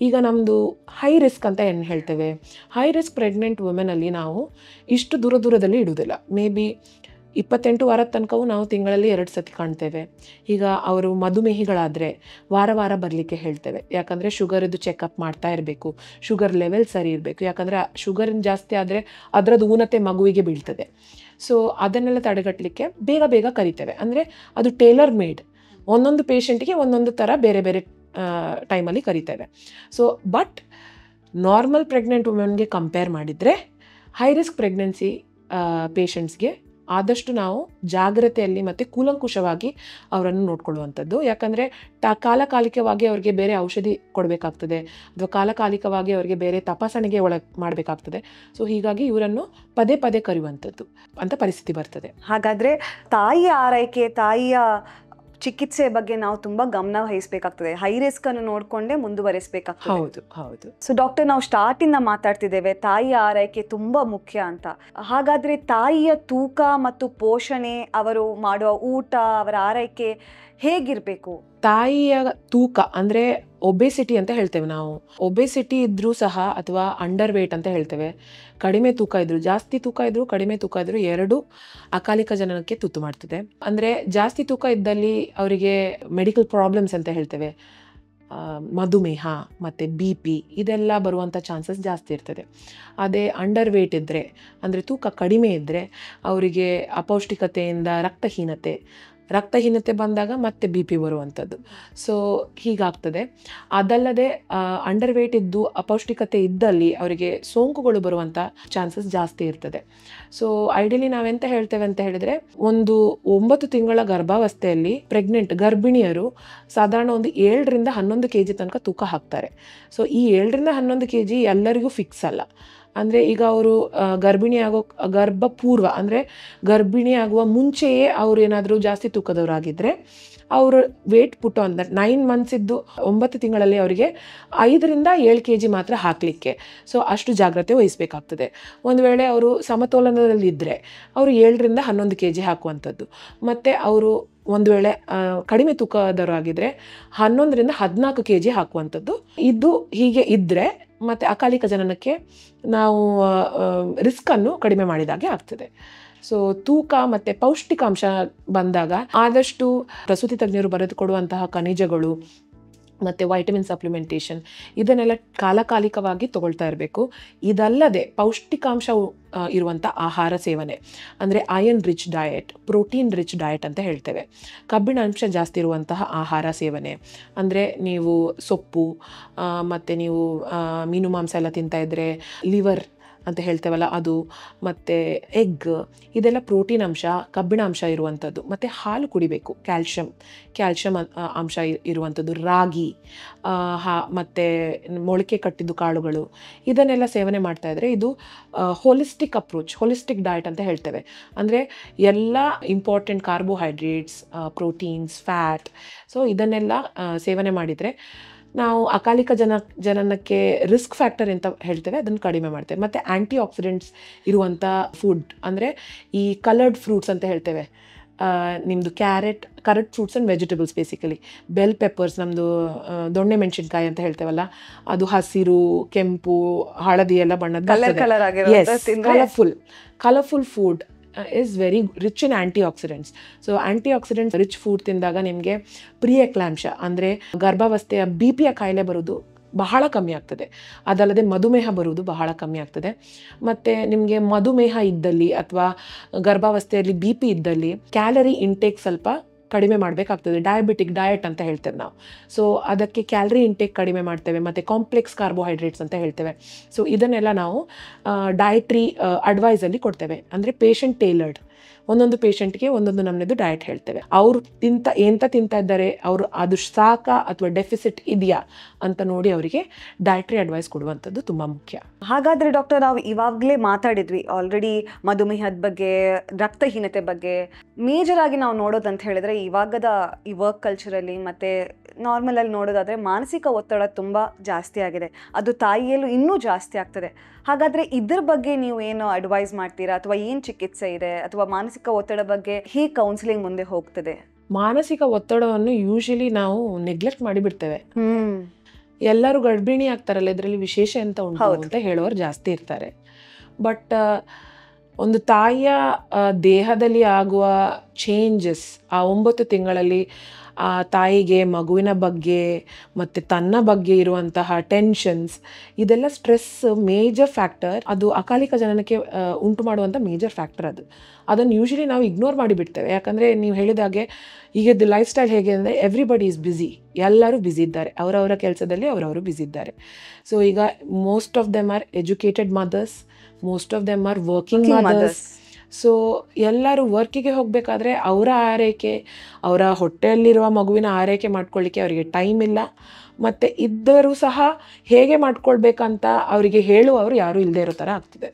ಈಗ ನಮ್ಮದು ಹೈ ರಿಸ್ಕ್ ಅಂತ ಏನು ಹೇಳ್ತೇವೆ, ಹೈ ರಿಸ್ಕ್ ಪ್ರೆಗ್ನೆಂಟ್ ವುಮೆನಲ್ಲಿ ನಾವು ಇಷ್ಟು ದೂರದಲ್ಲಿ ಇಡುವುದಿಲ್ಲ. ಮೇ ಬಿ 28 ವಾರದ ತನಕವೂ ನಾವು ತಿಂಗಳಲ್ಲಿ 2 ಸತಿ ಕಾಣ್ತೇವೆ. ಈಗ ಅವರು ಮಧುಮೇಹಿಗಳಾದರೆ ವಾರ ಬರಲಿಕ್ಕೆ ಹೇಳ್ತೇವೆ, ಯಾಕಂದರೆ ಶುಗರದ್ದು ಚೆಕಪ್ ಮಾಡ್ತಾ ಇರಬೇಕು, ಶುಗರ್ ಲೆವೆಲ್ ಸರಿ ಇರಬೇಕು. ಯಾಕಂದರೆ ಶುಗರಿನ ಜಾಸ್ತಿ ಆದರೆ ಅದರದ್ದು ಊನತೆ ಮಗುವಿಗೆ ಬೀಳ್ತದೆ. ಸೊ ಅದನ್ನೆಲ್ಲ ತಡೆಗಟ್ಟಲಿಕ್ಕೆ ಬೇಗ ಕರಿತೇವೆ. ಅಂದರೆ ಅದು ಟೇಲರ್ ಮೇಡ್, ಒಂದೊಂದು ಪೇಷಂಟಿಗೆ ಒಂದೊಂದು ಥರ ಬೇರೆ ಟೈಮಲ್ಲಿ ಕರಿತೇವೆ. ಸೊ ಬಟ್ ನಾರ್ಮಲ್ ಪ್ರೆಗ್ನೆಂಟ್ ವುಮೆನ್ಗೆ ಕಂಪೇರ್ ಮಾಡಿದರೆ ಹೈ ರಿಸ್ಕ್ ಪ್ರೆಗ್ನೆನ್ಸಿ ಪೇಷಂಟ್ಸ್ಗೆ ಆದಷ್ಟು ನಾವು ಜಾಗ್ರತೆಯಲ್ಲಿ ಮತ್ತು ಕೂಲಂಕುಷವಾಗಿ ಅವರನ್ನು ನೋಡ್ಕೊಳ್ಳುವಂಥದ್ದು. ಯಾಕಂದರೆ ಕಾಲಕಾಲಿಕವಾಗಿ ಅವರಿಗೆ ಬೇರೆ ಔಷಧಿ ಕೊಡಬೇಕಾಗ್ತದೆ, ಅಥವಾ ಕಾಲಕಾಲಿಕವಾಗಿ ಅವರಿಗೆ ಬೇರೆ ತಪಾಸಣೆಗೆ ಮಾಡಬೇಕಾಗ್ತದೆ. ಸೊ ಹೀಗಾಗಿ ಇವರನ್ನು ಪದೇ ಪದೇ ಕರೆಯುವಂಥದ್ದು ಅಂತ ಪರಿಸ್ಥಿತಿ ಬರ್ತದೆ. ಹಾಗಾದರೆ ತಾಯಿಯ ಆರೈಕೆ, ತಾಯಿಯ ಚಿಕಿತ್ಸೆ ಬಗ್ಗೆ ನಾವು ತುಂಬ ಗಮನ ವಹಿಸಬೇಕಾಗ್ತದೆ, ಹೈ ರಿಸ್ಕ್ ಅನ್ನು ನೋಡಿಕೊಂಡೇ ಮುಂದುವರಿಸಬೇಕಾಗ್ತದೆ. ಹೌದು ಹೌದು. ಸೊ ಡಾಕ್ಟರ್, ನಾವು ಸ್ಟಾರ್ಟಿಂದ ಮಾತಾಡ್ತಿದ್ದೇವೆ ತಾಯಿಯ ಆರೈಕೆ ತುಂಬ ಮುಖ್ಯ ಅಂತ. ಹಾಗಾದರೆ ತಾಯಿಯ ತೂಕ ಮತ್ತು ಪೋಷಣೆ, ಅವರು ಮಾಡುವ ಊಟ, ಅವರ ಆರೈಕೆ ಹೇಗಿರಬೇಕು? ತಾಯಿಯ ತೂಕ ಅಂದರೆ ಒಬೆಸಿಟಿ ಅಂತ ಹೇಳ್ತೇವೆ ನಾವು. ಒಬೆಸಿಟಿ ಇದ್ರೂ ಸಹ, ಅಥವಾ ಅಂಡರ್ ವೇಟ್ ಅಂತ ಹೇಳ್ತೇವೆ, ಕಡಿಮೆ ತೂಕ ಇದ್ರು, ಜಾಸ್ತಿ ತೂಕ ಇದ್ರು, ಕಡಿಮೆ ತೂಕ ಇದ್ರು, ಎರಡು ಅಕಾಲಿಕ ಜನನಕ್ಕೆ ತುತ್ತು ಮಾಡ್ತದೆ. ಅಂದರೆ ಜಾಸ್ತಿ ತೂಕ ಇದ್ದಲ್ಲಿ ಅವರಿಗೆ ಮೆಡಿಕಲ್ ಪ್ರಾಬ್ಲಮ್ಸ್ ಅಂತ ಹೇಳ್ತೇವೆ, ಮಧುಮೇಹ ಮತ್ತು BP ಇದೆಲ್ಲ ಬರುವಂಥ ಚಾನ್ಸಸ್ ಜಾಸ್ತಿ ಇರ್ತದೆ. ಅದೇ ಅಂಡರ್ ವೇಟ್ ಇದ್ದರೆ, ಅಂದರೆ ತೂಕ ಕಡಿಮೆ ಇದ್ದರೆ, ಅವರಿಗೆ ಅಪೌಷ್ಟಿಕತೆಯಿಂದ ರಕ್ತಹೀನತೆ ಬಂದಾಗ ಮತ್ತೆ BP ಬರುವಂಥದ್ದು. ಸೊ ಹೀಗಾಗ್ತದೆ. ಅದಲ್ಲದೆ ಅಂಡರ್ ವೇಟ್ ಇದ್ದು ಅಪೌಷ್ಟಿಕತೆ ಇದ್ದಲ್ಲಿ ಅವರಿಗೆ ಸೋಂಕುಗಳು ಬರುವಂಥ ಚಾನ್ಸಸ್ ಜಾಸ್ತಿ ಇರ್ತದೆ. ಸೊ ಐಡಿಯಲಿ ನಾವೆಂತ ಹೇಳ್ತೇವೆ ಅಂತ ಹೇಳಿದರೆ, ಒಂದು 9 ತಿಂಗಳ ಗರ್ಭಾವಸ್ಥೆಯಲ್ಲಿ ಗರ್ಭಿಣಿಯರು ಸಾಧಾರಣ ಒಂದು 7ರಿಂದ 11 kg ತನಕ ತೂಕ ಹಾಕ್ತಾರೆ. ಸೊ ಈ 7ರಿಂದ 11 kg ಎಲ್ಲರಿಗೂ ಫಿಕ್ಸ್ ಅಲ್ಲ. ಅಂದರೆ ಈಗ ಅವರು ಗರ್ಭಪೂರ್ವ ಅಂದರೆ ಗರ್ಭಿಣಿ ಆಗುವ ಮುಂಚೆಯೇ ಅವರು ಏನಾದರೂ ಜಾಸ್ತಿ ತೂಕದವರಾಗಿದ್ದರೆ, ಅವರು weight put on that 9 months ಇದ್ದು 9 ತಿಂಗಳಲ್ಲಿ ಅವರಿಗೆ 5ರಿಂದ 7 kg ಮಾತ್ರ ಹಾಕಲಿಕ್ಕೆ. ಸೊ ಅಷ್ಟು ಜಾಗ್ರತೆ ವಹಿಸಬೇಕಾಗ್ತದೆ. ಒಂದು ವೇಳೆ ಅವರು ಸಮತೋಲನದಲ್ಲಿದ್ದರೆ ಅವರು 7ರಿಂದ 11 kg ಹಾಕುವಂಥದ್ದು. ಮತ್ತು ಅವರು ಒಂದು ವೇಳೆ ಕಡಿಮೆ ತೂಕದವರಾಗಿದ್ದರೆ 11ರಿಂದ 14 kg ಹಾಕುವಂಥದ್ದು. ಇದು ಹೀಗೆ ಇದ್ದರೆ ಮತ್ತು ಅಕಾಲಿಕ ಜನನಕ್ಕೆ ನಾವು ರಿಸ್ಕನ್ನು ಕಡಿಮೆ ಮಾಡಿದಾಗೆ ಆಗ್ತದೆ. ಸೊ ತೂಕ ಮತ್ತು ಪೌಷ್ಟಿಕಾಂಶ ಬಂದಾಗ ಆದಷ್ಟು ಪ್ರಸೂತಿ ತಜ್ಞರು ಬರೆದುಕೊಡುವಂತಹ ಖನಿಜಗಳು ಮತ್ತು ವೈಟಮಿನ್ ಸಪ್ಲಿಮೆಂಟೇಷನ್ ಇದನ್ನೆಲ್ಲ ಕಾಲಕಾಲಿಕವಾಗಿ ತಗೊಳ್ತಾ ಇರಬೇಕು. ಇದಲ್ಲದೆ ಪೌಷ್ಟಿಕಾಂಶ ಇರುವಂಥ ಆಹಾರ ಸೇವನೆ, ಅಂದರೆ iron rich diet, protein rich diet ಅಂತ ಹೇಳ್ತೇವೆ. ಕಬ್ಬಿಣಾಂಶ ಜಾಸ್ತಿ ಇರುವಂತಹ ಆಹಾರ ಸೇವನೆ ಅಂದರೆ ನೀವು ಸೊಪ್ಪು ಮತ್ತು ನೀವು ಮೀನು ಮಾಂಸ ಎಲ್ಲ ತಿಂತಾ ಇದ್ದರೆ ಲಿವರ್ ಅಂತ ಹೇಳ್ತೇವಲ್ಲ ಅದು, ಮತ್ತು ಎಗ್, ಇದೆಲ್ಲ ಪ್ರೋಟೀನ್ ಅಂಶ, ಕಬ್ಬಿಣಾಂಶ ಇರುವಂಥದ್ದು. ಮತ್ತು ಹಾಲು ಕುಡಿಬೇಕು, ಕ್ಯಾಲ್ಶಿಯಂ ಅಂಶ ಇರುವಂಥದ್ದು, ರಾಗಿ ಮತ್ತು ಮೊಳಕೆ ಕಟ್ಟಿದ್ದು ಕಾಳುಗಳು, ಇದನ್ನೆಲ್ಲ ಸೇವನೆ ಮಾಡ್ತಾಯಿದ್ರೆ ಇದು ಹೋಲಿಸ್ಟಿಕ್ ಡಯಟ್ ಅಂತ ಹೇಳ್ತೇವೆ. ಅಂದರೆ ಎಲ್ಲ important carbohydrates, proteins, fat, so ಇದನ್ನೆಲ್ಲ ಸೇವನೆ ಮಾಡಿದರೆ ನಾವು ಅಕಾಲಿಕ ಜನನಕ್ಕೆ ರಿಸ್ಕ್ ಫ್ಯಾಕ್ಟರ್ ಅಂತ ಹೇಳ್ತೇವೆ ಅದನ್ನು ಕಡಿಮೆ ಮಾಡ್ತೇವೆ. ಮತ್ತು ಆ್ಯಂಟಿ ಆಕ್ಸಿಡೆಂಟ್ಸ್ ಇರುವಂಥ ಫುಡ್ ಅಂದರೆ ಈ ಕಲರ್ಡ್ ಫ್ರೂಟ್ಸ್ ಅಂತ ಹೇಳ್ತೇವೆ, ನಿಮ್ಮದು correct fruits and vegetables, basically bell peppers, ನಮ್ಮದು ದೊಣ್ಣೆ ಮೆಣಸಿನ್ಕಾಯಿ ಅಂತ ಹೇಳ್ತೇವಲ್ಲ, ಅದು ಹಸಿರು, ಕೆಂಪು, ಹಳದಿ ಎಲ್ಲ ಬಣ್ಣದ colourful food is very rich in antioxidants. So antioxidants rich food ತಿಂದಾಗ ನಿಮಗೆ ಪ್ರಿಯಕ್ಲಾಂಶ ಅಂದರೆ ಗರ್ಭಾವಸ್ಥೆಯ BPಯ ಕಾಯಿಲೆ ಬರೋದು ಬಹಳ ಕಮ್ಮಿ ಆಗ್ತದೆ. ಅದಲ್ಲದೆ ಮಧುಮೇಹ ಬರುವುದು ಬಹಳ ಕಮ್ಮಿ ಆಗ್ತದೆ. ಮತ್ತು ನಿಮಗೆ ಮಧುಮೇಹ ಇದ್ದಲ್ಲಿ ಅಥವಾ ಗರ್ಭಾವಸ್ಥೆಯಲ್ಲಿ BP ಇದ್ದಲ್ಲಿ ಕ್ಯಾಲರಿ ಇಂಟೇಕ್ ಸ್ವಲ್ಪ ಕಡಿಮೆ ಮಾಡಬೇಕಾಗ್ತದೆ. ಡಯಾಬಿಟಿಕ್ ಡಯಟ್ ಅಂತ ಹೇಳ್ತೇವೆ ನಾವು. ಸೊ ಅದಕ್ಕೆ ಕ್ಯಾಲರಿ ಇಂಟೇಕ್ ಕಡಿಮೆ ಮಾಡ್ತೇವೆ ಮತ್ತು ಕಾಂಪ್ಲೆಕ್ಸ್ ಕಾರ್ಬೋಹೈಡ್ರೇಟ್ಸ್ ಅಂತ ಹೇಳ್ತೇವೆ. ಸೊ ಇದನ್ನೆಲ್ಲ ನಾವು ಡಯಟ್ರಿ ಅಡ್ವೈಸಲ್ಲಿ ಕೊಡ್ತೇವೆ. ಅಂದರೆ ಪೇಷಂಟ್ ಟೇಲರ್ಡ್, ಒಂದೊಂದು ಪೇಷಂಟ್ಗೆ ಒಂದೊಂದು ನಮ್ಮದು ಡಯಟ್ ಹೇಳ್ತೇವೆ. ಅವರು ಎಂತ ತಿಂತಾ ಇದ್ದಾರೆ, ಅವರು ಅದು ಸಾಕ ಅಥವಾ ಡೆಫಿಸಿಟ್ ಇದೆಯಾ ಅಂತ ನೋಡಿ ಅವರಿಗೆ ಡಯಟ್ರಿ ಅಡ್ವೈಸ್ ಕೊಡುವಂಥದ್ದು ತುಂಬ ಮುಖ್ಯ. ಹಾಗಾದರೆ ಡಾಕ್ಟರ್, ನಾವು ಇವಾಗಲೇ ಮಾತಾಡಿದ್ವಿ ಆಲ್ರೆಡಿ ಮಧುಮೇಹದ ಬಗ್ಗೆ, ರಕ್ತಹೀನತೆ ಬಗ್ಗೆ. ಮೇಜರ್ ಆಗಿ ನಾವು ನೋಡೋದಂತ ಹೇಳಿದ್ರೆ ಇವಾಗದ ಈ ವರ್ಕ್ ಕಲ್ಚರಲ್ಲಿ ಮತ್ತು ನಾರ್ಮಲಲ್ಲಿ ನೋಡೋದಾದರೆ ಮಾನಸಿಕ ಒತ್ತಡ ತುಂಬ ಜಾಸ್ತಿ ಆಗಿದೆ. ಅದು ತಾಯಿಯಲ್ಲೂ ಇನ್ನೂ ಜಾಸ್ತಿ ಆಗ್ತದೆ. ಹಾಗಾದರೆ ಇದ್ರ ಬಗ್ಗೆ ನೀವು ಏನು ಅಡ್ವೈಸ್ ಮಾಡ್ತೀರಾ, ಅಥವಾ ಏನು ಚಿಕಿತ್ಸೆ ಇದೆ, ಅಥವಾ ಮಾನಸಿಕ ಒತ್ತಡ ಬಗ್ಗೆ ಹೇಗೆ ಕೌನ್ಸಿಲಿಂಗ್ ಮುಂದೆ ಹೋಗ್ತದೆ? ಮಾನಸಿಕ ಒತ್ತಡವನ್ನು ಯೂಶಲಿ ನಾವು ನೆಗ್ಲೆಕ್ಟ್ ಮಾಡಿಬಿಡ್ತೇವೆ. ಎಲ್ಲರೂ ಗರ್ಭಿಣಿ ಆಗ್ತಾರಲ್ಲ, ಇದರಲ್ಲಿ ವಿಶೇಷ ಎಂತ ಉಂಟು ಅಂತ ಹೇಳೋರು ಜಾಸ್ತಿ ಇರ್ತಾರೆ. ಬಟ್ ಒಂದು ತಾಯಿಯ ದೇಹದಲ್ಲಿ ಆಗುವ ಚೇಂಜಸ್ ಆ 9 ತಿಂಗಳಲ್ಲಿ ಆ ತಾಯಿಗೆ ಮಗುವಿನ ಬಗ್ಗೆ ಮತ್ತು ತನ್ನ ಬಗ್ಗೆ ಇರುವಂತಹ ಟೆನ್ಷನ್ಸ್, ಇದೆಲ್ಲ ಸ್ಟ್ರೆಸ್ ಮೇಜರ್ ಫ್ಯಾಕ್ಟರ್. ಅದು ಅಕಾಲಿಕ ಜನನಕ್ಕೆ ಉಂಟು ಮಾಡುವಂಥ ಮೇಜರ್ ಫ್ಯಾಕ್ಟರ್. ಅದನ್ನು ಯೂಶಲಿ ನಾವು ಇಗ್ನೋರ್ ಮಾಡಿಬಿಡ್ತೇವೆ. ಯಾಕಂದರೆ ನೀವು ಹೇಳಿದಾಗೆ ಈಗದ್ದು ಲೈಫ್ ಸ್ಟೈಲ್ ಹೇಗೆ ಅಂದರೆ ಎವ್ರಿಬಡಿ ಈಸ್ ಬ್ಯುಸಿ, ಎಲ್ಲರೂ ಬ್ಯುಸಿ ಇದ್ದಾರೆ, ಅವರವರ ಕೆಲಸದಲ್ಲಿ ಅವರವರು ಬ್ಯುಸಿ ಇದ್ದಾರೆ. ಸೊ ಈಗ most of them are educated mothers, most of them are working mothers. So ಎಲ್ಲರೂ ವರ್ಕಿಗೆ ಹೋಗಬೇಕಾದ್ರೆ ಅವರ ಆರೈಕೆ, ಅವರ ಹೊಟ್ಟೆಯಲ್ಲಿರುವ ಮಗುವಿನ ಆರೈಕೆ ಮಾಡ್ಕೊಳ್ಳಿಕ್ಕೆ ಅವರಿಗೆ ಟೈಮ್ ಇಲ್ಲ. ಮತ್ತು ಇದ್ದರೂ ಸಹ ಹೇಗೆ ಮಾಡ್ಕೊಳ್ಬೇಕಂತ ಅವರಿಗೆ ಹೇಳುವವರು ಯಾರೂ ಇಲ್ಲದೆ ಇರೋ ಥರ ಆಗ್ತಿದೆ.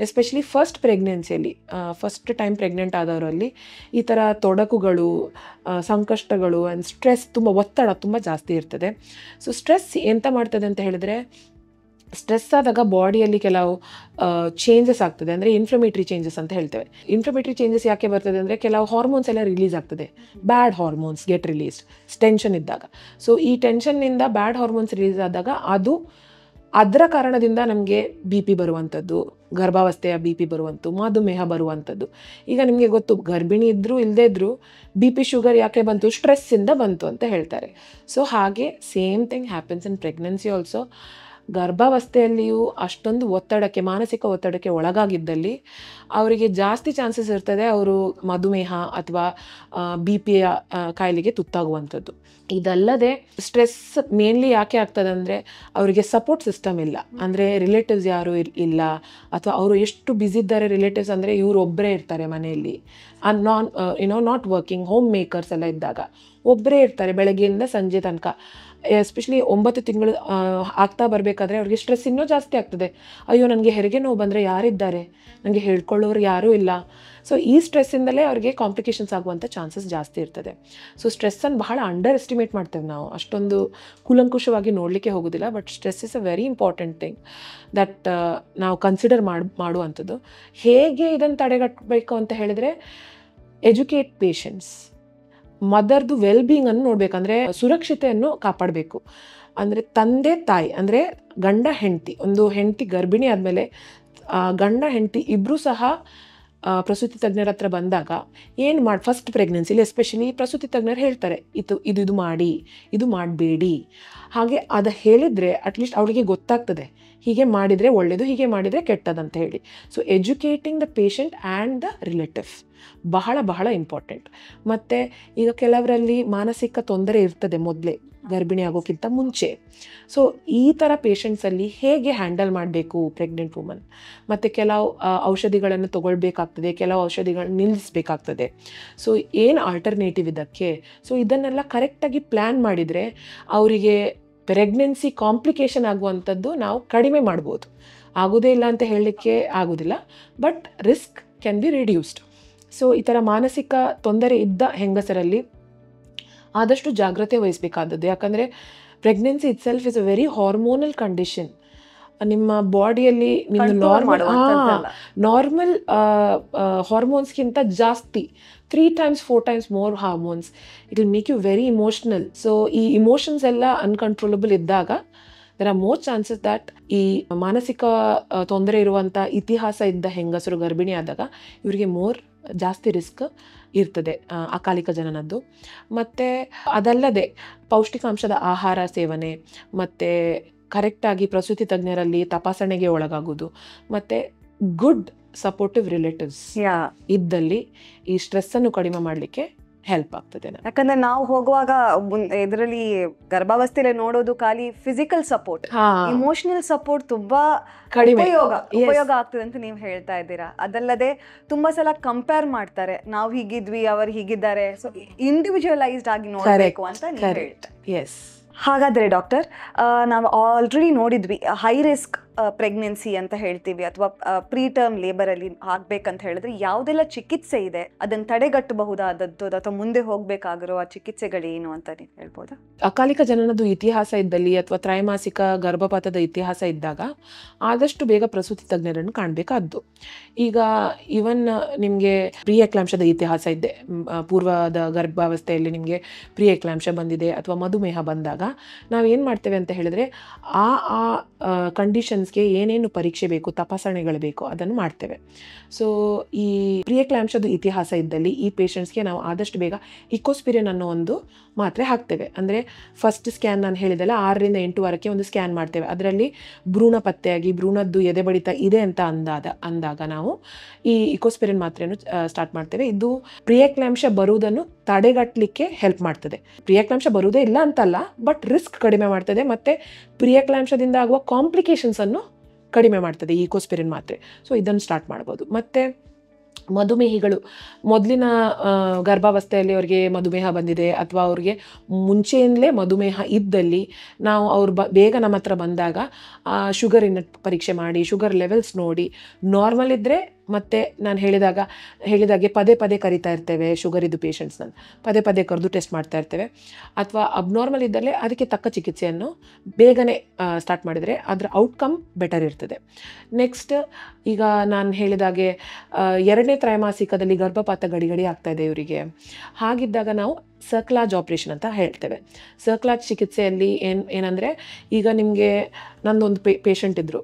ಎಸ್ಪೆಷಲಿ ಫಸ್ಟ್ ಪ್ರೆಗ್ನೆನ್ಸಿಯಲ್ಲಿ, ಫಸ್ಟ್ ಟೈಮ್ ಪ್ರೆಗ್ನೆಂಟ್ ಆದವರಲ್ಲಿ ಈ ಥರ ತೊಡಕುಗಳು, ಸಂಕಷ್ಟಗಳು ಆ್ಯಂಡ್ ಸ್ಟ್ರೆಸ್, ತುಂಬ ಒತ್ತಡ ತುಂಬ ಜಾಸ್ತಿ ಇರ್ತದೆ. ಸೊ ಸ್ಟ್ರೆಸ್ ಎಂತ ಮಾಡ್ತದೆ ಅಂತ ಹೇಳಿದ್ರೆ, ಸ್ಟ್ರೆಸ್ ಆದಾಗ ಬಾಡಿಯಲ್ಲಿ ಕೆಲವು ಚೇಂಜಸ್ ಆಗ್ತದೆ, ಅಂದರೆ ಇನ್ಫ್ಲಮೇಟ್ರಿ ಚೇಂಜಸ್ ಅಂತ ಹೇಳ್ತೇವೆ. ಇನ್ಫ್ಲಮೇಟ್ರಿ ಚೇಂಜಸ್ ಯಾಕೆ ಬರ್ತದೆ ಅಂದರೆ, ಕೆಲವು ಹಾರ್ಮೋನ್ಸ್ ಎಲ್ಲ ರಿಲೀಸ್ ಆಗ್ತದೆ, ಬ್ಯಾಡ್ ಹಾರ್ಮೋನ್ಸ್ ಗೆಟ್ ರಿಲೀಸ್ಡ್ ಟೆನ್ಷನ್ ಇದ್ದಾಗ. ಸೊ ಈ ಟೆನ್ಷನ್ನಿಂದ ಬ್ಯಾಡ್ ಹಾರ್ಮೋನ್ಸ್ ರಿಲೀಸ್ ಆದಾಗ ಅದರ ಕಾರಣದಿಂದ ನಮಗೆ ಬಿ ಪಿ ಬರುವಂಥದ್ದು, ಗರ್ಭಾವಸ್ಥೆಯ ಬಿ ಪಿ ಬರುವಂಥದ್ದು, ಮಧುಮೇಹ ಬರುವಂಥದ್ದು. ಈಗ ನಿಮಗೆ ಗೊತ್ತು, ಗರ್ಭಿಣಿ ಇದ್ದರೂ ಇಲ್ಲದೇ ಇದ್ದರೂ ಬಿ ಪಿ ಶುಗರ್ ಯಾಕೆ ಬಂತು, ಸ್ಟ್ರೆಸ್ಸಿಂದ ಬಂತು ಅಂತ ಹೇಳ್ತಾರೆ. ಸೊ ಹಾಗೆ same thing happens in pregnancy also. ಗರ್ಭಾವಸ್ಥೆಯಲ್ಲಿಯೂ ಅಷ್ಟೊಂದು ಒತ್ತಡಕ್ಕೆ, ಮಾನಸಿಕ ಒತ್ತಡಕ್ಕೆ ಒಳಗಾಗಿದ್ದಲ್ಲಿ ಅವರಿಗೆ ಜಾಸ್ತಿ ಚಾನ್ಸಸ್ ಇರ್ತದೆ ಅವರು ಮಧುಮೇಹ ಅಥವಾ ಬಿ ಪಿಯ ಕಾಯಿಲೆಗೆ ತುತ್ತಾಗುವಂಥದ್ದು. ಇದಲ್ಲದೆ ಸ್ಟ್ರೆಸ್ ಮೇನ್ಲಿ ಯಾಕೆ ಆಗ್ತದೆ ಅಂದರೆ, ಅವರಿಗೆ ಸಪೋರ್ಟ್ ಸಿಸ್ಟಮ್ ಇಲ್ಲ, ಅಂದರೆ ರಿಲೇಟಿವ್ಸ್ ಯಾರೂ ಇಲ್ಲ, ಅಥವಾ ಅವರು ಎಷ್ಟು ಬ್ಯುಸಿ ಇದ್ದಾರೆ ರಿಲೇಟಿವ್ಸ್ ಅಂದರೆ, ಇವರು ಒಬ್ಬರೇ ಇರ್ತಾರೆ ಮನೆಯಲ್ಲಿ, ನಾಟ್ ವರ್ಕಿಂಗ್ ಹೋಮ್ ಮೇಕರ್ಸ್ ಎಲ್ಲ ಇದ್ದಾಗ ಒಬ್ಬರೇ ಇರ್ತಾರೆ ಬೆಳಗ್ಗೆಯಿಂದ ಸಂಜೆ ತನಕ. ಎಸ್ಪೆಷಲಿ 9 ತಿಂಗಳು ಆಗ್ತಾ ಬರಬೇಕಾದ್ರೆ ಅವ್ರಿಗೆ ಸ್ಟ್ರೆಸ್ ಇನ್ನೂ ಜಾಸ್ತಿ ಆಗ್ತದೆ. ಅಯ್ಯೋ, ನನಗೆ ಹೆರಿಗೆ ನೋವು ಬಂದರೆ ಯಾರಿದ್ದಾರೆ, ನನಗೆ ಹೇಳ್ಕೊಳ್ಳೋರು ಯಾರೂ ಇಲ್ಲ. ಸೊ ಈ ಸ್ಟ್ರೆಸ್ಸಿಂದಲೇ ಅವ್ರಿಗೆ ಕಾಂಪ್ಲಿಕೇಶನ್ಸ್ ಆಗುವಂಥ ಚಾನ್ಸಸ್ ಜಾಸ್ತಿ ಇರ್ತದೆ. ಸೊ ಸ್ಟ್ರೆಸ್ಸನ್ನು ಬಹಳ ಅಂಡರ್ ಎಸ್ಟಿಮೇಟ್ ಮಾಡ್ತೇವೆ ನಾವು, ಅಷ್ಟೊಂದು ಕೂಲಂಕುಷವಾಗಿ ನೋಡಲಿಕ್ಕೆ ಹೋಗೋದಿಲ್ಲ. But stress is a very important thing that ನಾವು ಕನ್ಸಿಡರ್ ಮಾಡುವಂಥದ್ದು. ಹೇಗೆ ಇದನ್ನು ತಡೆಗಟ್ಟಬೇಕು ಅಂತ ಹೇಳಿದರೆ, ಎಜುಕೇಟ್ ಪೇಷಂಟ್ಸ್, ಮದರ್ದು ವೆಲ್ಬೀಯಿಂಗನ್ನು ನೋಡಬೇಕಂದ್ರೆ ಸುರಕ್ಷತೆಯನ್ನು ಕಾಪಾಡಬೇಕು. ಅಂದರೆ ತಂದೆ ತಾಯಿ, ಅಂದರೆ ಗಂಡ ಹೆಂಡತಿ, ಒಂದು ಹೆಂಡತಿ ಗರ್ಭಿಣಿ ಆದಮೇಲೆ ಗಂಡ ಹೆಂಡತಿ ಇಬ್ಬರೂ ಸಹ ಪ್ರಸೂತಿ ತಜ್ಞರ ಹತ್ರ ಬಂದಾಗ ಫಸ್ಟ್ ಪ್ರೆಗ್ನೆನ್ಸಿಲಿ ಎಸ್ಪೆಷಲಿ ಪ್ರಸೂತಿ ತಜ್ಞರು ಹೇಳ್ತಾರೆ, ಇದು ಮಾಡಿ, ಇದು ಮಾಡಬೇಡಿ. ಹಾಗೆ ಅದು ಹೇಳಿದರೆ ಅಟ್ಲೀಸ್ಟ್ ಅವಳಿಗೆ ಗೊತ್ತಾಗ್ತದೆ, ಹೀಗೆ ಮಾಡಿದರೆ ಒಳ್ಳೆಯದು, ಹೀಗೆ ಮಾಡಿದರೆ ಕೆಟ್ಟದಂತ ಹೇಳಿ. So educating the patient and the relative ಬಹಳ ಬಹಳ ಇಂಪಾರ್ಟೆಂಟ್. ಮತ್ತು ಈಗ ಕೆಲವರಲ್ಲಿ ಮಾನಸಿಕ ತೊಂದರೆ ಇರ್ತದೆ ಮೊದಲೇ, ಗರ್ಭಿಣಿ ಆಗೋಕ್ಕಿಂತ ಮುಂಚೆ. ಸೊ ಈ ಥರ ಪೇಷಂಟ್ಸಲ್ಲಿ ಹೇಗೆ ಹ್ಯಾಂಡಲ್ ಮಾಡಬೇಕು ಪ್ರೆಗ್ನೆಂಟ್ ವುಮನ್, ಮತ್ತು ಕೆಲವು ಔಷಧಿಗಳನ್ನು ತೊಗೊಳ್ಬೇಕಾಗ್ತದೆ, ಕೆಲವು ಔಷಧಿಗಳನ್ನ ನಿಲ್ಲಿಸಬೇಕಾಗ್ತದೆ. ಸೊ ಏನು ಆಲ್ಟರ್ನೇಟಿವ್ ಇದಕ್ಕೆ? ಸೊ ಇದನ್ನೆಲ್ಲ ಕರೆಕ್ಟಾಗಿ ಪ್ಲ್ಯಾನ್ ಮಾಡಿದರೆ ಅವರಿಗೆ ಪ್ರೆಗ್ನೆನ್ಸಿ ಕಾಂಪ್ಲಿಕೇಶನ್ ಆಗುವಂಥದ್ದು ನಾವು ಕಡಿಮೆ ಮಾಡ್ಬೋದು. ಆಗೋದೇ ಇಲ್ಲ ಅಂತ ಹೇಳಲಿಕ್ಕೆ ಆಗೋದಿಲ್ಲ, but risk can be reduced. So ಈ ಥರ ಮಾನಸಿಕ ತೊಂದರೆ ಇದ್ದ ಹೆಂಗಸರಲ್ಲಿ ಆದಷ್ಟು ಜಾಗ್ರತೆ ವಹಿಸಬೇಕಾದದ್ದು. ಯಾಕಂದರೆ pregnancy it self is a very hormonal condition. ನಿಮ್ಮ ಬಾಡಿಯಲ್ಲಿ ನಿಮ್ಮ ನಾರ್ಮಲ್ ಹಾರ್ಮೋನ್ಸ್ಗಿಂತ ಜಾಸ್ತಿ 3 times 4 times more hormones. It will make you very emotional. So ಈ ಇಮೋಷನ್ಸ್ ಎಲ್ಲ ಅನ್ಕಂಟ್ರೋಲಬಲ್ ಇದ್ದಾಗ there are more chances that ಈ ಮಾನಸಿಕ ತೊಂದರೆ ಇರುವಂಥ ಇತಿಹಾಸ ಇದ್ದ ಹೆಂಗಸರು ಗರ್ಭಿಣಿ ಆದಾಗ ಇವರಿಗೆ ಜಾಸ್ತಿ ರಿಸ್ಕ್ ಇರ್ತದೆ ಅಕಾಲಿಕ ಜನನದ್ದು. ಮತ್ತು ಅದಲ್ಲದೆ ಪೌಷ್ಟಿಕಾಂಶದ ಆಹಾರ ಸೇವನೆ, ಮತ್ತು ಕರೆಕ್ಟಾಗಿ ಪ್ರಸೂತಿ ತಜ್ಞರಲ್ಲಿ ತಪಾಸಣೆಗೆ ಒಳಗಾಗೋದು, ಮತ್ತು ಗುಡ್ ಸಪೋರ್ಟಿವ್ ರಿಲೇಟಿವ್ಸ್ ಇದ್ದಲ್ಲಿ ಈ ಸ್ಟ್ರೆಸ್ಸನ್ನು ಕಡಿಮೆ ಮಾಡಲಿಕ್ಕೆ ಹೆಲ್ಪ್ ಆಗ್ತದೆ. ಯಾಕಂದ್ರೆ ನಾವು ಹೋಗುವಾಗ ಇದರಲ್ಲಿ ಗರ್ಭಾವಸ್ಥೆಯಲ್ಲಿ ನೋಡೋದು ಖಾಲಿ ಫಿಸಿಕಲ್ ಸಪೋರ್ಟ್, ಇಮೋಷನಲ್ ಸಪೋರ್ಟ್ ತುಂಬಾ ಉಪಯೋಗ ಆಗ್ತದೆ ಅಂತ ನೀವು ಹೇಳ್ತಾ ಇದ್ದೀರಾ. ಅದಲ್ಲದೆ ತುಂಬಾ ಸಲ ಕಂಪೇರ್ ಮಾಡ್ತಾರೆ, ನಾವು ಹೀಗಿದ್ವಿ ಅವರು ಹೀಗಿದ್ದಾರೆ, ಸೊ ಇಂಡಿವಿಜುವಲೈಸ್ಡ್ ಆಗಿ ನೋಡಬೇಕು ಅಂತ ನೀವು ಹೇಳ್ತಾ. ಎಸ್. ಹಾಗಾದರೆ ಡಾಕ್ಟರ್, ನಾವು ಆಲ್ರೆಡಿ ನೋಡಿದ್ವಿ ಹೈ ರಿಸ್ಕ್ ಪ್ರೆಗ್ನೆನ್ಸಿ ಅಂತ ಹೇಳ್ತೀವಿ, ಅಥವಾ ಪ್ರೀ ಟರ್ಮ್ ಲೇಬರಲ್ಲಿ ಆಗಬೇಕಂತ ಹೇಳಿದ್ರೆ ಯಾವುದೆಲ್ಲ ಚಿಕಿತ್ಸೆ ಇದೆ, ಅದನ್ನು ತಡೆಗಟ್ಟಬಹುದಾದದ್ದು ಅಥವಾ ಮುಂದೆ ಹೋಗಬೇಕಾಗಿರೋ ಆ ಚಿಕಿತ್ಸೆಗಳೇನು ಅಂತ ನೀವು ಹೇಳ್ಬೋದಾ? ಅಕಾಲಿಕ ಜನನದ ಇತಿಹಾಸ ಇದ್ದಲ್ಲಿ ಅಥವಾ ತ್ರೈಮಾಸಿಕ ಗರ್ಭಪಾತದ ಇತಿಹಾಸ ಇದ್ದಾಗ ಆದಷ್ಟು ಬೇಗ ಪ್ರಸೂತಿ ತಜ್ಞರನ್ನು ಕಾಣಬೇಕಾದ್ದು. ಈಗ ಇವನ್ ನಿಮಗೆ ಪ್ರೀ ಎಕ್ಲಾಂಶದ ಇತಿಹಾಸ ಇದೆ, ಪೂರ್ವದ ಗರ್ಭಾವಸ್ಥೆಯಲ್ಲಿ ನಿಮಗೆ ಪ್ರೀ ಎಕ್ಲಾಂಶ ಬಂದಿದೆ ಅಥವಾ ಮಧುಮೇಹ ಬಂದಾಗ ನಾವೇನು ಮಾಡ್ತೇವೆ ಅಂತ ಹೇಳಿದ್ರೆ ಆ ಕಂಡೀಷನ್ಸ್ಗೆ ಏನೇನು ಪರೀಕ್ಷೆ ಬೇಕು, ತಪಾಸಣೆಗಳು ಬೇಕು, ಅದನ್ನು ಮಾಡ್ತೇವೆ. ಸೊ ಈ ಪ್ರೀ ಎಕ್ಲಾಂಶದ ಇತಿಹಾಸ ಇದ್ದಲ್ಲಿ ಈ ಪೇಷಂಟ್ಸ್ಗೆ ನಾವು ಆದಷ್ಟು ಬೇಗ ಇಕೋಸ್ಪಿರಿನ್ ಅನ್ನೋ ಒಂದು ಮಾತ್ರೆ ಹಾಕ್ತೇವೆ. ಅಂದರೆ ಫಸ್ಟ್ ಸ್ಕ್ಯಾನ್ ನಾನು ಹೇಳಿದೆಲ್ಲ 6 ರಿಂದ 8 ವಾರಕ್ಕೆ ಒಂದು ಸ್ಕ್ಯಾನ್ ಮಾಡ್ತೇವೆ. ಅದರಲ್ಲಿ ಭ್ರೂಣ ಪತ್ತೆಯಾಗಿ ಭ್ರೂಣದ್ದು ಎದೆ ಬಡಿತ ಇದೆ ಅಂತ ಅಂದಾಗ ನಾವು ಈ ಇಕೋಸ್ಪಿರಿನ್ ಮಾತ್ರೆಯನ್ನು ಸ್ಟಾರ್ಟ್ ಮಾಡ್ತೇವೆ. ಇದು ಪ್ರೀ ಎಕ್ಲಾಂಶ ಬರುವುದನ್ನು ತಡೆಗಟ್ಟಲಿಕ್ಕೆ ಹೆಲ್ಪ್ ಮಾಡ್ತದೆ. ಪ್ರೀ ಎಕ್ಲಾಂಶ ಬರುವುದೇ ಇಲ್ಲ ಅಂತಲ್ಲ, ಬಟ್ ರಿಸ್ಕ್ ಕಡಿಮೆ ಮಾಡ್ತದೆ ಮತ್ತು ಪ್ರೀ ಎಕ್ಲಾಂಶದಿಂದ ಆಗುವ ಕಾಂಪ್ಲಿಕೇಶನ್ಸನ್ನು ಕಡಿಮೆ ಮಾಡ್ತದೆ ಈ ಇಕೋಸ್ಪಿರಿನ್ ಮಾತ್ರೆ. ಸೊ ಇದನ್ನು ಸ್ಟಾರ್ಟ್ ಮಾಡ್ಬೋದು. ಮತ್ತು ಮಧುಮೇಹಿಗಳು ಮೊದಲಿನ ಗರ್ಭಾವಸ್ಥೆಯಲ್ಲಿ ಅವ್ರಿಗೆ ಮಧುಮೇಹ ಬಂದಿದೆ ಅಥವಾ ಅವ್ರಿಗೆ ಮುಂಚೆಯಿಂದಲೇ ಮಧುಮೇಹ ಇದ್ದಲ್ಲಿ ನಾವು ಅವ್ರು ಬೇಗ ನಮ್ಮ ಹತ್ರ ಬಂದಾಗ ಶುಗರಿನ ಪರೀಕ್ಷೆ ಮಾಡಿ ಶುಗರ್ ಲೆವೆಲ್ಸ್ ನೋಡಿ ನಾರ್ಮಲ್ ಇದ್ದರೆ ಮತ್ತು ನಾನು ಹೇಳಿದಾಗೆ ಪದೇ ಪದೇ ಕರಿತಾ ಇರ್ತೇವೆ ಶುಗರಿದ್ದು ಪೇಷಂಟ್ಸ್ನ ಪದೇ ಪದೇ ಕರೆದು ಟೆಸ್ಟ್ ಮಾಡ್ತಾ ಇರ್ತೇವೆ. ಅಥವಾ ಅಬ್ನಾರ್ಮಲ್ ಇದ್ದಲ್ಲಿ ಅದಕ್ಕೆ ತಕ್ಕ ಚಿಕಿತ್ಸೆಯನ್ನು ಬೇಗನೆ ಸ್ಟಾರ್ಟ್ ಮಾಡಿದರೆ ಅದರ ಔಟ್ಕಮ್ ಬೆಟರ್ ಇರ್ತದೆ. ನೆಕ್ಸ್ಟ್, ಈಗ ನಾನು ಹೇಳಿದಾಗೆ 2ನೇ ತ್ರೈಮಾಸಿಕದಲ್ಲಿ ಗರ್ಭಪಾತ ಗಡಿ ಆಗ್ತಾಯಿದೆ ಇವರಿಗೆ. ಹಾಗಿದ್ದಾಗ ನಾವು ಸರ್ಕ್ಲಾಜ್ ಆಪ್ರೇಷನ್ ಅಂತ ಹೇಳ್ತೇವೆ. ಸರ್ಕ್ಲಾಜ್ ಚಿಕಿತ್ಸೆಯಲ್ಲಿ ಏನಂದರೆ, ಈಗ ನಿಮಗೆ ನಂದೊಂದು ಪೇಷಂಟ್ ಇದ್ದರು,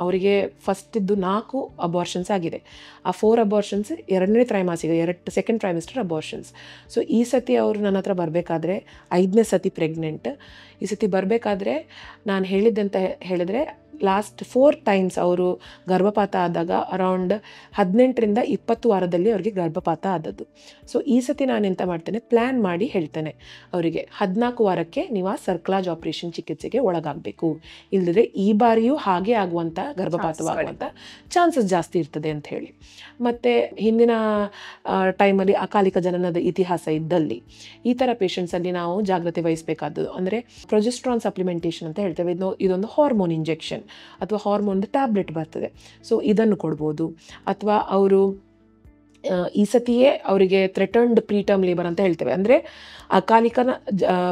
ಅವರಿಗೆ ಫಸ್ಟಿದ್ದು 4 ಅಬಾರ್ಷನ್ಸ್ ಆಗಿದೆ. ಆ 4 ಅಬಾರ್ಷನ್ಸ್ 2ನೇ ತ್ರೈಮಾಸಿಕ, ಸೆಕೆಂಡ್ ಟ್ರೈಮಿಸ್ಟರ್ ಅಬಾರ್ಷನ್ಸ್. ಸೊ ಈ ಸತಿ ಅವರು ನನ್ನ ಹತ್ರ ಬರಬೇಕಾದ್ರೆ 5ನೇ ಸತಿ ಪ್ರೆಗ್ನೆಂಟ್. ಈ ಸತಿ ಬರಬೇಕಾದ್ರೆ ನಾನು ಹೇಳಿದ್ದಂತ ಹೇಳಿದರೆ ಲಾಸ್ಟ್ 4 ಟೈಮ್ಸ್ ಅವರು ಗರ್ಭಪಾತ ಆದಾಗ ಅರೌಂಡ್ 18ರಿಂದ 20 ವಾರದಲ್ಲಿ ಅವರಿಗೆ ಗರ್ಭಪಾತ ಆದದ್ದು. ಸೊ ಈ ಸತಿ ನಾನು ಎಂತ ಮಾಡ್ತೇನೆ, ಪ್ಲ್ಯಾನ್ ಮಾಡಿ ಹೇಳ್ತೇನೆ ಅವರಿಗೆ 14 ವಾರಕ್ಕೆ ನೀವು ಆ ಸರ್ಕ್ಲಾಜ್ ಆಪ್ರೇಷನ್ ಚಿಕಿತ್ಸೆಗೆ ಒಳಗಾಗಬೇಕು, ಇಲ್ಲದ್ರೆ ಈ ಬಾರಿಯೂ ಹಾಗೆ ಆಗುವಂಥ ಗರ್ಭಪಾತವಾಗುವಂಥ ಚಾನ್ಸಸ್ ಜಾಸ್ತಿ ಇರ್ತದೆ ಅಂತ ಹೇಳಿ. ಮತ್ತು ಹಿಂದಿನ ಟೈಮಲ್ಲಿ ಅಕಾಲಿಕ ಜನನದ ಇತಿಹಾಸ ಇದ್ದಲ್ಲಿ ಈ ಥರ ಪೇಷಂಟ್ಸಲ್ಲಿ ನಾವು ಜಾಗ್ರತೆ ವಹಿಸಬೇಕಾದದ್ದು ಅಂದರೆ ಪ್ರೊಜೆಸ್ಟ್ರಾನ್ ಸಪ್ಲಿಮೆಂಟೇಷನ್ ಅಂತ ಹೇಳ್ತೇವೆ. ಇದೊಂದು ಹಾರ್ಮೋನ್ ಇಂಜೆಕ್ಷನ್ ಅಥವಾ ಹಾರ್ಮೋನ್ ಟ್ಯಾಬ್ಲೆಟ್ ಬರ್ತದೆ. ಸೊ ಇದನ್ನು ಕೊಡ್ಬೋದು. ಅಥವಾ ಅವರು ಈ ಸತಿಯೇ ಅವರಿಗೆ ಥ್ರೆಟನ್ಡ್ ಪ್ರೀಟರ್ಮ್ ಲೇಬರ್ ಅಂತ ಹೇಳ್ತೇವೆ. ಅಂದರೆ ಅಕಾಲಿಕನ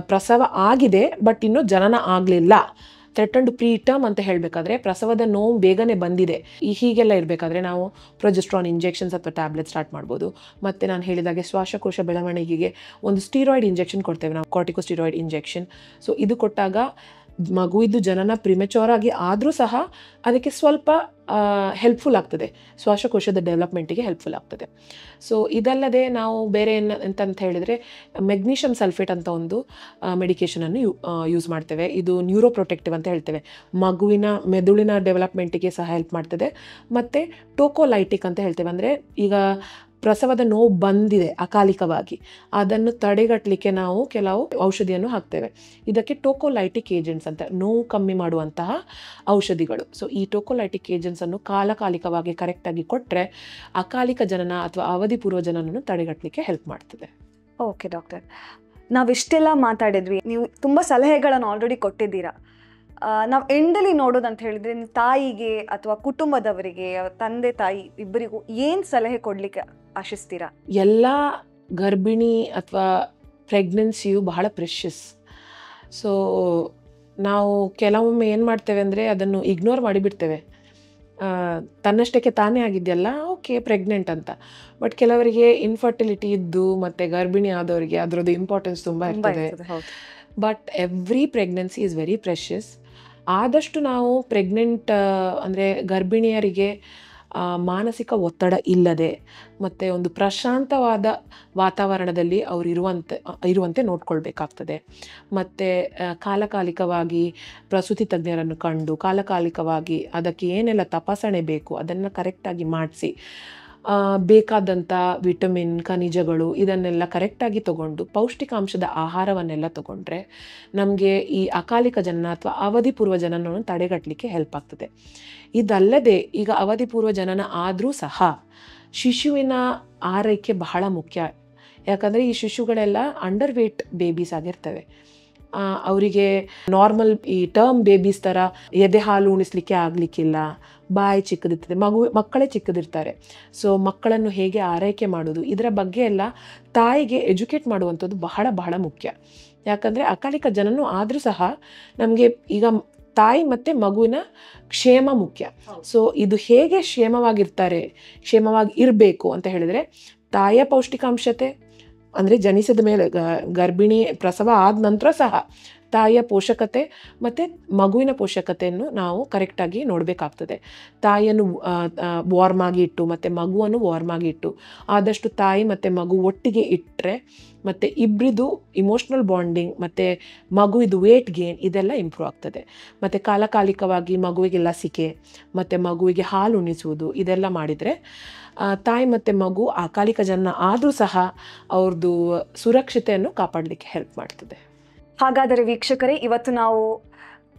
ಪ್ರಸವ ಆಗಿದೆ ಬಟ್ ಇನ್ನೂ ಜನನ ಆಗಲಿಲ್ಲ. ಥ್ರೆಟನ್ಡ್ ಪ್ರೀಟರ್ಮ್ ಅಂತ ಹೇಳಬೇಕಾದ್ರೆ ಪ್ರಸವದ ನೋವು ಬೇಗನೆ ಬಂದಿದೆ. ಹೀಗೆಲ್ಲ ಇರಬೇಕಾದ್ರೆ ನಾವು ಪ್ರೊಜೆಸ್ಟ್ರಾನ್ ಇಂಜೆಕ್ಷನ್ಸ್ ಅಥವಾ ಟ್ಯಾಬ್ಲೆಟ್ ಸ್ಟಾರ್ಟ್ ಮಾಡ್ಬೋದು. ಮತ್ತು ನಾನು ಹೇಳಿದಾಗೆ ಶ್ವಾಸಕೋಶ ಬೆಳವಣಿಗೆಗೆ ಒಂದು ಸ್ಟೀರಾಯ್ಡ್ ಇಂಜೆಕ್ಷನ್ ಕೊಡ್ತೇವೆ ನಾವು, ಕಾರ್ಟಿಕೋಸ್ಟೀರಾಯ್ಡ್ ಇಂಜೆಕ್ಷನ್. ಸೊ ಇದು ಕೊಟ್ಟಾಗ ಮಗುವಿದ್ದು ಜನನ ಪ್ರಿಮೆಚೂರ್ ಆಗಿ ಆದರೂ ಸಹ ಅದಕ್ಕೆ ಸ್ವಲ್ಪ ಹೆಲ್ಪ್ಫುಲ್ ಆಗ್ತದೆ, ಶ್ವಾಸಕೋಶದ ಡೆವಲಪ್ಮೆಂಟಿಗೆ ಹೆಲ್ಪ್ಫುಲ್ ಆಗ್ತದೆ. ಸೊ ಇದಲ್ಲದೆ ನಾವು ಬೇರೆ ಎಂತಂತ ಹೇಳಿದರೆ ಮೆಗ್ನೀಷಿಯಮ್ ಸಲ್ಫೇಟ್ ಅಂತ ಒಂದು ಮೆಡಿಕೇಷನನ್ನು ಯೂಸ್ ಮಾಡ್ತೇವೆ. ಇದು ನ್ಯೂರೋಪ್ರೊಟೆಕ್ಟಿವ್ ಅಂತ ಹೇಳ್ತೇವೆ. ಮಗುವಿನ ಮೆದುಳಿನ ಡೆವಲಪ್ಮೆಂಟಿಗೆ ಸಹ ಹೆಲ್ಪ್ ಮಾಡ್ತದೆ. ಮತ್ತು ಟೋಕೋಲೈಟಿಕ್ ಅಂತ ಹೇಳ್ತೇವೆ. ಅಂದರೆ ಈಗ ಪ್ರಸವದ ನೋವು ಬಂದಿದೆ ಅಕಾಲಿಕವಾಗಿ, ಅದನ್ನು ತಡೆಗಟ್ಟಲಿಕ್ಕೆ ನಾವು ಕೆಲವು ಔಷಧಿಯನ್ನು ಹಾಕ್ತೇವೆ. ಇದಕ್ಕೆ ಟೋಕೋಲೈಟಿಕ್ ಏಜೆಂಟ್ಸ್ ಅಂತ, ನೋವು ಕಮ್ಮಿ ಮಾಡುವಂತಹ ಔಷಧಿಗಳು. ಸೊ ಈ ಟೋಕೋಲೈಟಿಕ್ ಏಜೆಂಟ್ಸನ್ನು ಕಾಲಕಾಲಿಕವಾಗಿ ಕರೆಕ್ಟಾಗಿ ಕೊಟ್ಟರೆ ಅಕಾಲಿಕ ಜನನ ಅಥವಾ ಅವಧಿ ಪೂರ್ವ ಜನನವನ್ನು ತಡೆಗಟ್ಟಲಿಕ್ಕೆ ಹೆಲ್ಪ್ ಮಾಡ್ತದೆ. ಓಕೆ ಡಾಕ್ಟರ್, ನಾವಿಷ್ಟೆಲ್ಲ ಮಾತಾಡಿದ್ವಿ, ನೀವು ತುಂಬ ಸಲಹೆಗಳನ್ನು ಆಲ್ರೆಡಿ ಕೊಟ್ಟಿದ್ದೀರಾ. ನಾವು ಎಂಡಲ್ಲಿ ನೋಡೋದಂತ ಹೇಳಿದರೆ ತಾಯಿಗೆ ಅಥವಾ ಕುಟುಂಬದವರಿಗೆ, ತಂದೆ ತಾಯಿ ಇಬ್ಬರಿಗೂ ಏನು ಸಲಹೆ ಕೊಡಲಿಕ್ಕೆ ಆಶಿಸ್ತೀರಾ? ಎಲ್ಲ ಗರ್ಭಿಣಿ ಅಥವಾ ಪ್ರೆಗ್ನೆನ್ಸಿಯು ಬಹಳ ಪ್ರೆಷಸ್. ಸೊ ನಾವು ಕೆಲವೊಮ್ಮೆ ಏನು ಮಾಡ್ತೇವೆ ಅಂದರೆ ಅದನ್ನು ಇಗ್ನೋರ್ ಮಾಡಿಬಿಡ್ತೇವೆ. ತನ್ನಷ್ಟಕ್ಕೆ ತಾನೇ ಆಗಿದೆಯಲ್ಲ, ಓಕೆ ಪ್ರೆಗ್ನೆಂಟ್ ಅಂತ. ಬಟ್ ಕೆಲವರಿಗೆ ಇನ್ಫರ್ಟಿಲಿಟಿ ಇದ್ದು ಮತ್ತು ಗರ್ಭಿಣಿ ಆದವರಿಗೆ ಅದರದ್ದು ಇಂಪಾರ್ಟೆನ್ಸ್ ತುಂಬ ಇರ್ತದೆ. But every pregnancy is very precious. ಆದಷ್ಟು ನಾವು ಪ್ರೆಗ್ನೆಂಟ್ ಅಂದರೆ ಗರ್ಭಿಣಿಯರಿಗೆ ಮಾನಸಿಕ ಒತ್ತಡ ಇಲ್ಲದೆ ಮತ್ತು ಒಂದು ಪ್ರಶಾಂತವಾದ ವಾತಾವರಣದಲ್ಲಿ ಅವರು ಇರುವಂತೆ ನೋಡ್ಕೊಳ್ಬೇಕಾಗ್ತದೆ. ಮತ್ತು ಕಾಲಕಾಲಿಕವಾಗಿ ಪ್ರಸೂತಿ ತಜ್ಞರನ್ನು ಕಂಡು ಕಾಲಕಾಲಿಕವಾಗಿ ಅದಕ್ಕೆ ಏನೆಲ್ಲ ತಪಾಸಣೆ ಬೇಕು ಅದನ್ನು ಕರೆಕ್ಟಾಗಿ ಮಾಡಿಸಿ ಬೇಕಾದಂಥ ವಿಟಮಿನ್, ಖನಿಜಗಳು ಇದನ್ನೆಲ್ಲ ಕರೆಕ್ಟಾಗಿ ತಗೊಂಡು ಪೌಷ್ಟಿಕಾಂಶದ ಆಹಾರವನ್ನೆಲ್ಲ ತಗೊಂಡ್ರೆ ನಮಗೆ ಈ ಅಕಾಲಿಕ ಜನನ ಅಥವಾ ಅವಧಿ ಪೂರ್ವ ಜನನವನ್ನು ತಡೆಗಟ್ಟಲಿಕ್ಕೆ ಹೆಲ್ಪ್ ಆಗ್ತದೆ. ಇದಲ್ಲದೆ ಈಗ ಅವಧಿ ಪೂರ್ವ ಜನನ ಆದರೂ ಸಹ ಶಿಶುವಿನ ಆರೈಕೆ ಬಹಳ ಮುಖ್ಯ. ಯಾಕಂದರೆ ಈ ಶಿಶುಗಳೆಲ್ಲ ಅಂಡರ್ ವೇಟ್ ಬೇಬೀಸ್ ಆಗಿರ್ತವೆ. ಅವರಿಗೆ ನಾರ್ಮಲ್ ಈ ಟರ್ಮ್ ಬೇಬೀಸ್ ಥರ ಎದೆ ಹಾಲು ಉಣಿಸ್ಲಿಕ್ಕೆ ಆಗಲಿಕ್ಕಿಲ್ಲ, ಬಾಯಿ ಚಿಕ್ಕದಿರ್ತದೆ, ಮಕ್ಕಳೇ ಚಿಕ್ಕದಿರ್ತಾರೆ. ಸೊ ಮಕ್ಕಳನ್ನು ಹೇಗೆ ಆರೈಕೆ ಮಾಡೋದು ಇದರ ಬಗ್ಗೆ ಎಲ್ಲ ತಾಯಿಗೆ ಎಜುಕೇಟ್ ಮಾಡುವಂಥದ್ದು ಬಹಳ ಬಹಳ ಮುಖ್ಯ. ಯಾಕಂದರೆ ಅಕಾಲಿಕ ಜನನೂ ಆದರೂ ಸಹ ನಮಗೆ ಈಗ ತಾಯಿ ಮತ್ತು ಮಗುವಿನ ಕ್ಷೇಮ ಮುಖ್ಯ. ಸೊ ಇದು ಹೇಗೆ ಕ್ಷೇಮವಾಗಿ ಇರಬೇಕು ಅಂತ ಹೇಳಿದರೆ ತಾಯಿಯ ಪೌಷ್ಟಿಕಾಂಶತೆ ಅಂದರೆ ಜನಿಸಿದ ಮೇಲೆ ಗರ್ಭಿಣಿ ಪ್ರಸವ ಆದ ನಂತರ ಸಹ ತಾಯಿಯ ಪೋಷಕತೆ ಮತ್ತು ಮಗುವಿನ ಪೋಷಕತೆಯನ್ನು ನಾವು ಕರೆಕ್ಟಾಗಿ ನೋಡಬೇಕಾಗ್ತದೆ. ತಾಯಿಯನ್ನು ವಾರ್ಮಾಗಿ ಇಟ್ಟು ಮತ್ತು ಮಗುವನ್ನು ವಾರ್ಮಾಗಿ ಇಟ್ಟು ಆದಷ್ಟು ತಾಯಿ ಮತ್ತು ಮಗು ಒಟ್ಟಿಗೆ ಇಟ್ಟರೆ ಮತ್ತು ಇಬ್ಬರಿದು ಇಮೋಷ್ನಲ್ ಬಾಂಡಿಂಗ್ ಮತ್ತು ಮಗುವಿದು ವೇಟ್ ಗೇನ್ ಇದೆಲ್ಲ ಇಂಪ್ರೂವ್ ಆಗ್ತದೆ. ಮತ್ತು ಕಾಲಕಾಲಿಕವಾಗಿ ಮಗುವಿಗೆ ಲಸಿಕೆ ಮತ್ತು ಮಗುವಿಗೆ ಹಾಲು ಉಣಿಸುವುದು ಇದೆಲ್ಲ ಮಾಡಿದರೆ ತಾಯಿ ಮತ್ತು ಮಗು ಅಕಾಲಿಕ ಜನನ ಆದರೂ ಸಹ ಅವ್ರದ್ದು ಸುರಕ್ಷತೆಯನ್ನು ಕಾಪಾಡಲಿಕ್ಕೆ ಹೆಲ್ಪ್ ಮಾಡ್ತದೆ. ಹಾಗಾದರೆ ವೀಕ್ಷಕರೇ, ಇವತ್ತು ನಾವು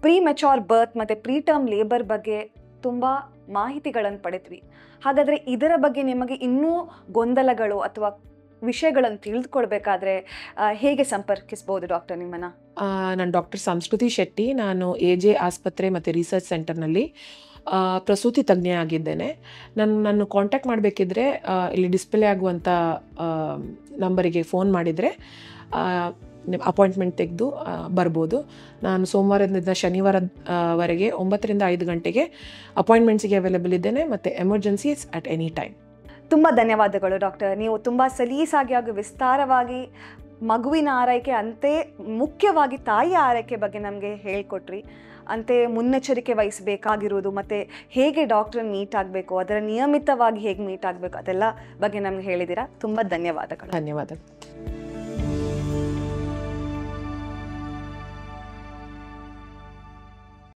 ಪ್ರೀ ಮೆಚೂರ್ ಬರ್ತ್ ಮತ್ತು ಪ್ರೀ ಟರ್ಮ್ ಲೇಬರ್ ಬಗ್ಗೆ ತುಂಬ ಮಾಹಿತಿಗಳನ್ನು ಪಡೆದ್ವಿ. ಹಾಗಾದರೆ ಇದರ ಬಗ್ಗೆ ನಿಮಗೆ ಇನ್ನೂ ಗೊಂದಲಗಳು ಅಥವಾ ವಿಷಯಗಳನ್ನು ತಿಳಿದುಕೊಳ್ಬೇಕಾದ್ರೆ ಹೇಗೆ ಸಂಪರ್ಕಿಸ್ಬೋದು ಡಾಕ್ಟರ್ ನಿಮ್ಮನ್ನು? ನಾನು ಡಾಕ್ಟರ್ ಸಂಸ್ಕೃತಿ ಶೆಟ್ಟಿ. ನಾನು AJ ಆಸ್ಪತ್ರೆ ಮತ್ತು ರಿಸರ್ಚ್ ಸೆಂಟರ್ನಲ್ಲಿ ಪ್ರಸೂತಿ ತಜ್ಞೆ ಆಗಿದ್ದೇನೆ. ನನ್ನ ಕಾಂಟ್ಯಾಕ್ಟ್ ಮಾಡಬೇಕಿದ್ರೆ ಇಲ್ಲಿ ಡಿಸ್ಪ್ಲೇ ಆಗುವಂಥ ನಂಬರಿಗೆ ಫೋನ್ ಮಾಡಿದರೆ ಅಪಾಯಿಂಟ್ಮೆಂಟ್ ತೆಗೆದು ಬರ್ಬೋದು. ನಾನು ಸೋಮವಾರದಿಂದ ಶನಿವಾರವರೆಗೆ 9 ರಿಂದ 5 ಗಂಟೆಗೆ ಅಪಾಯಿಂಟ್ಮೆಂಟ್ಸಿಗೆ ಅವೈಲೇಬಲ್ ಇದ್ದೇನೆ, ಮತ್ತು ಎಮರ್ಜೆನ್ಸೀಸ್ ಅಟ್ ಎನಿ ಟೈಮ್. ತುಂಬ ಧನ್ಯವಾದಗಳು ಡಾಕ್ಟರ್. ನೀವು ತುಂಬ ಸಲೀಸಾಗಿ ಹಾಗೂ ವಿಸ್ತಾರವಾಗಿ ಮಗುವಿನ ಆರೈಕೆ ಅಂತೆ ಮುಖ್ಯವಾಗಿ ತಾಯಿಯ ಆರೈಕೆ ಬಗ್ಗೆ ನಮಗೆ ಹೇಳಿಕೊಟ್ರಿ. ಅಂತೆ ಮುನ್ನೆಚ್ಚರಿಕೆ ವಹಿಸಬೇಕಾಗಿರುವುದು ಮತ್ತು ಹೇಗೆ ಡಾಕ್ಟ್ರನ್ನ ಮೀಟ್ ಆಗಬೇಕು, ಅದರ ನಿಯಮಿತವಾಗಿ ಹೇಗೆ ಮೀಟ್ ಆಗಬೇಕು ಅದೆಲ್ಲ ಬಗ್ಗೆ ನಮಗೆ ಹೇಳಿದ್ದೀರಾ. ತುಂಬ ಧನ್ಯವಾದಗಳು. ಧನ್ಯವಾದಗಳು.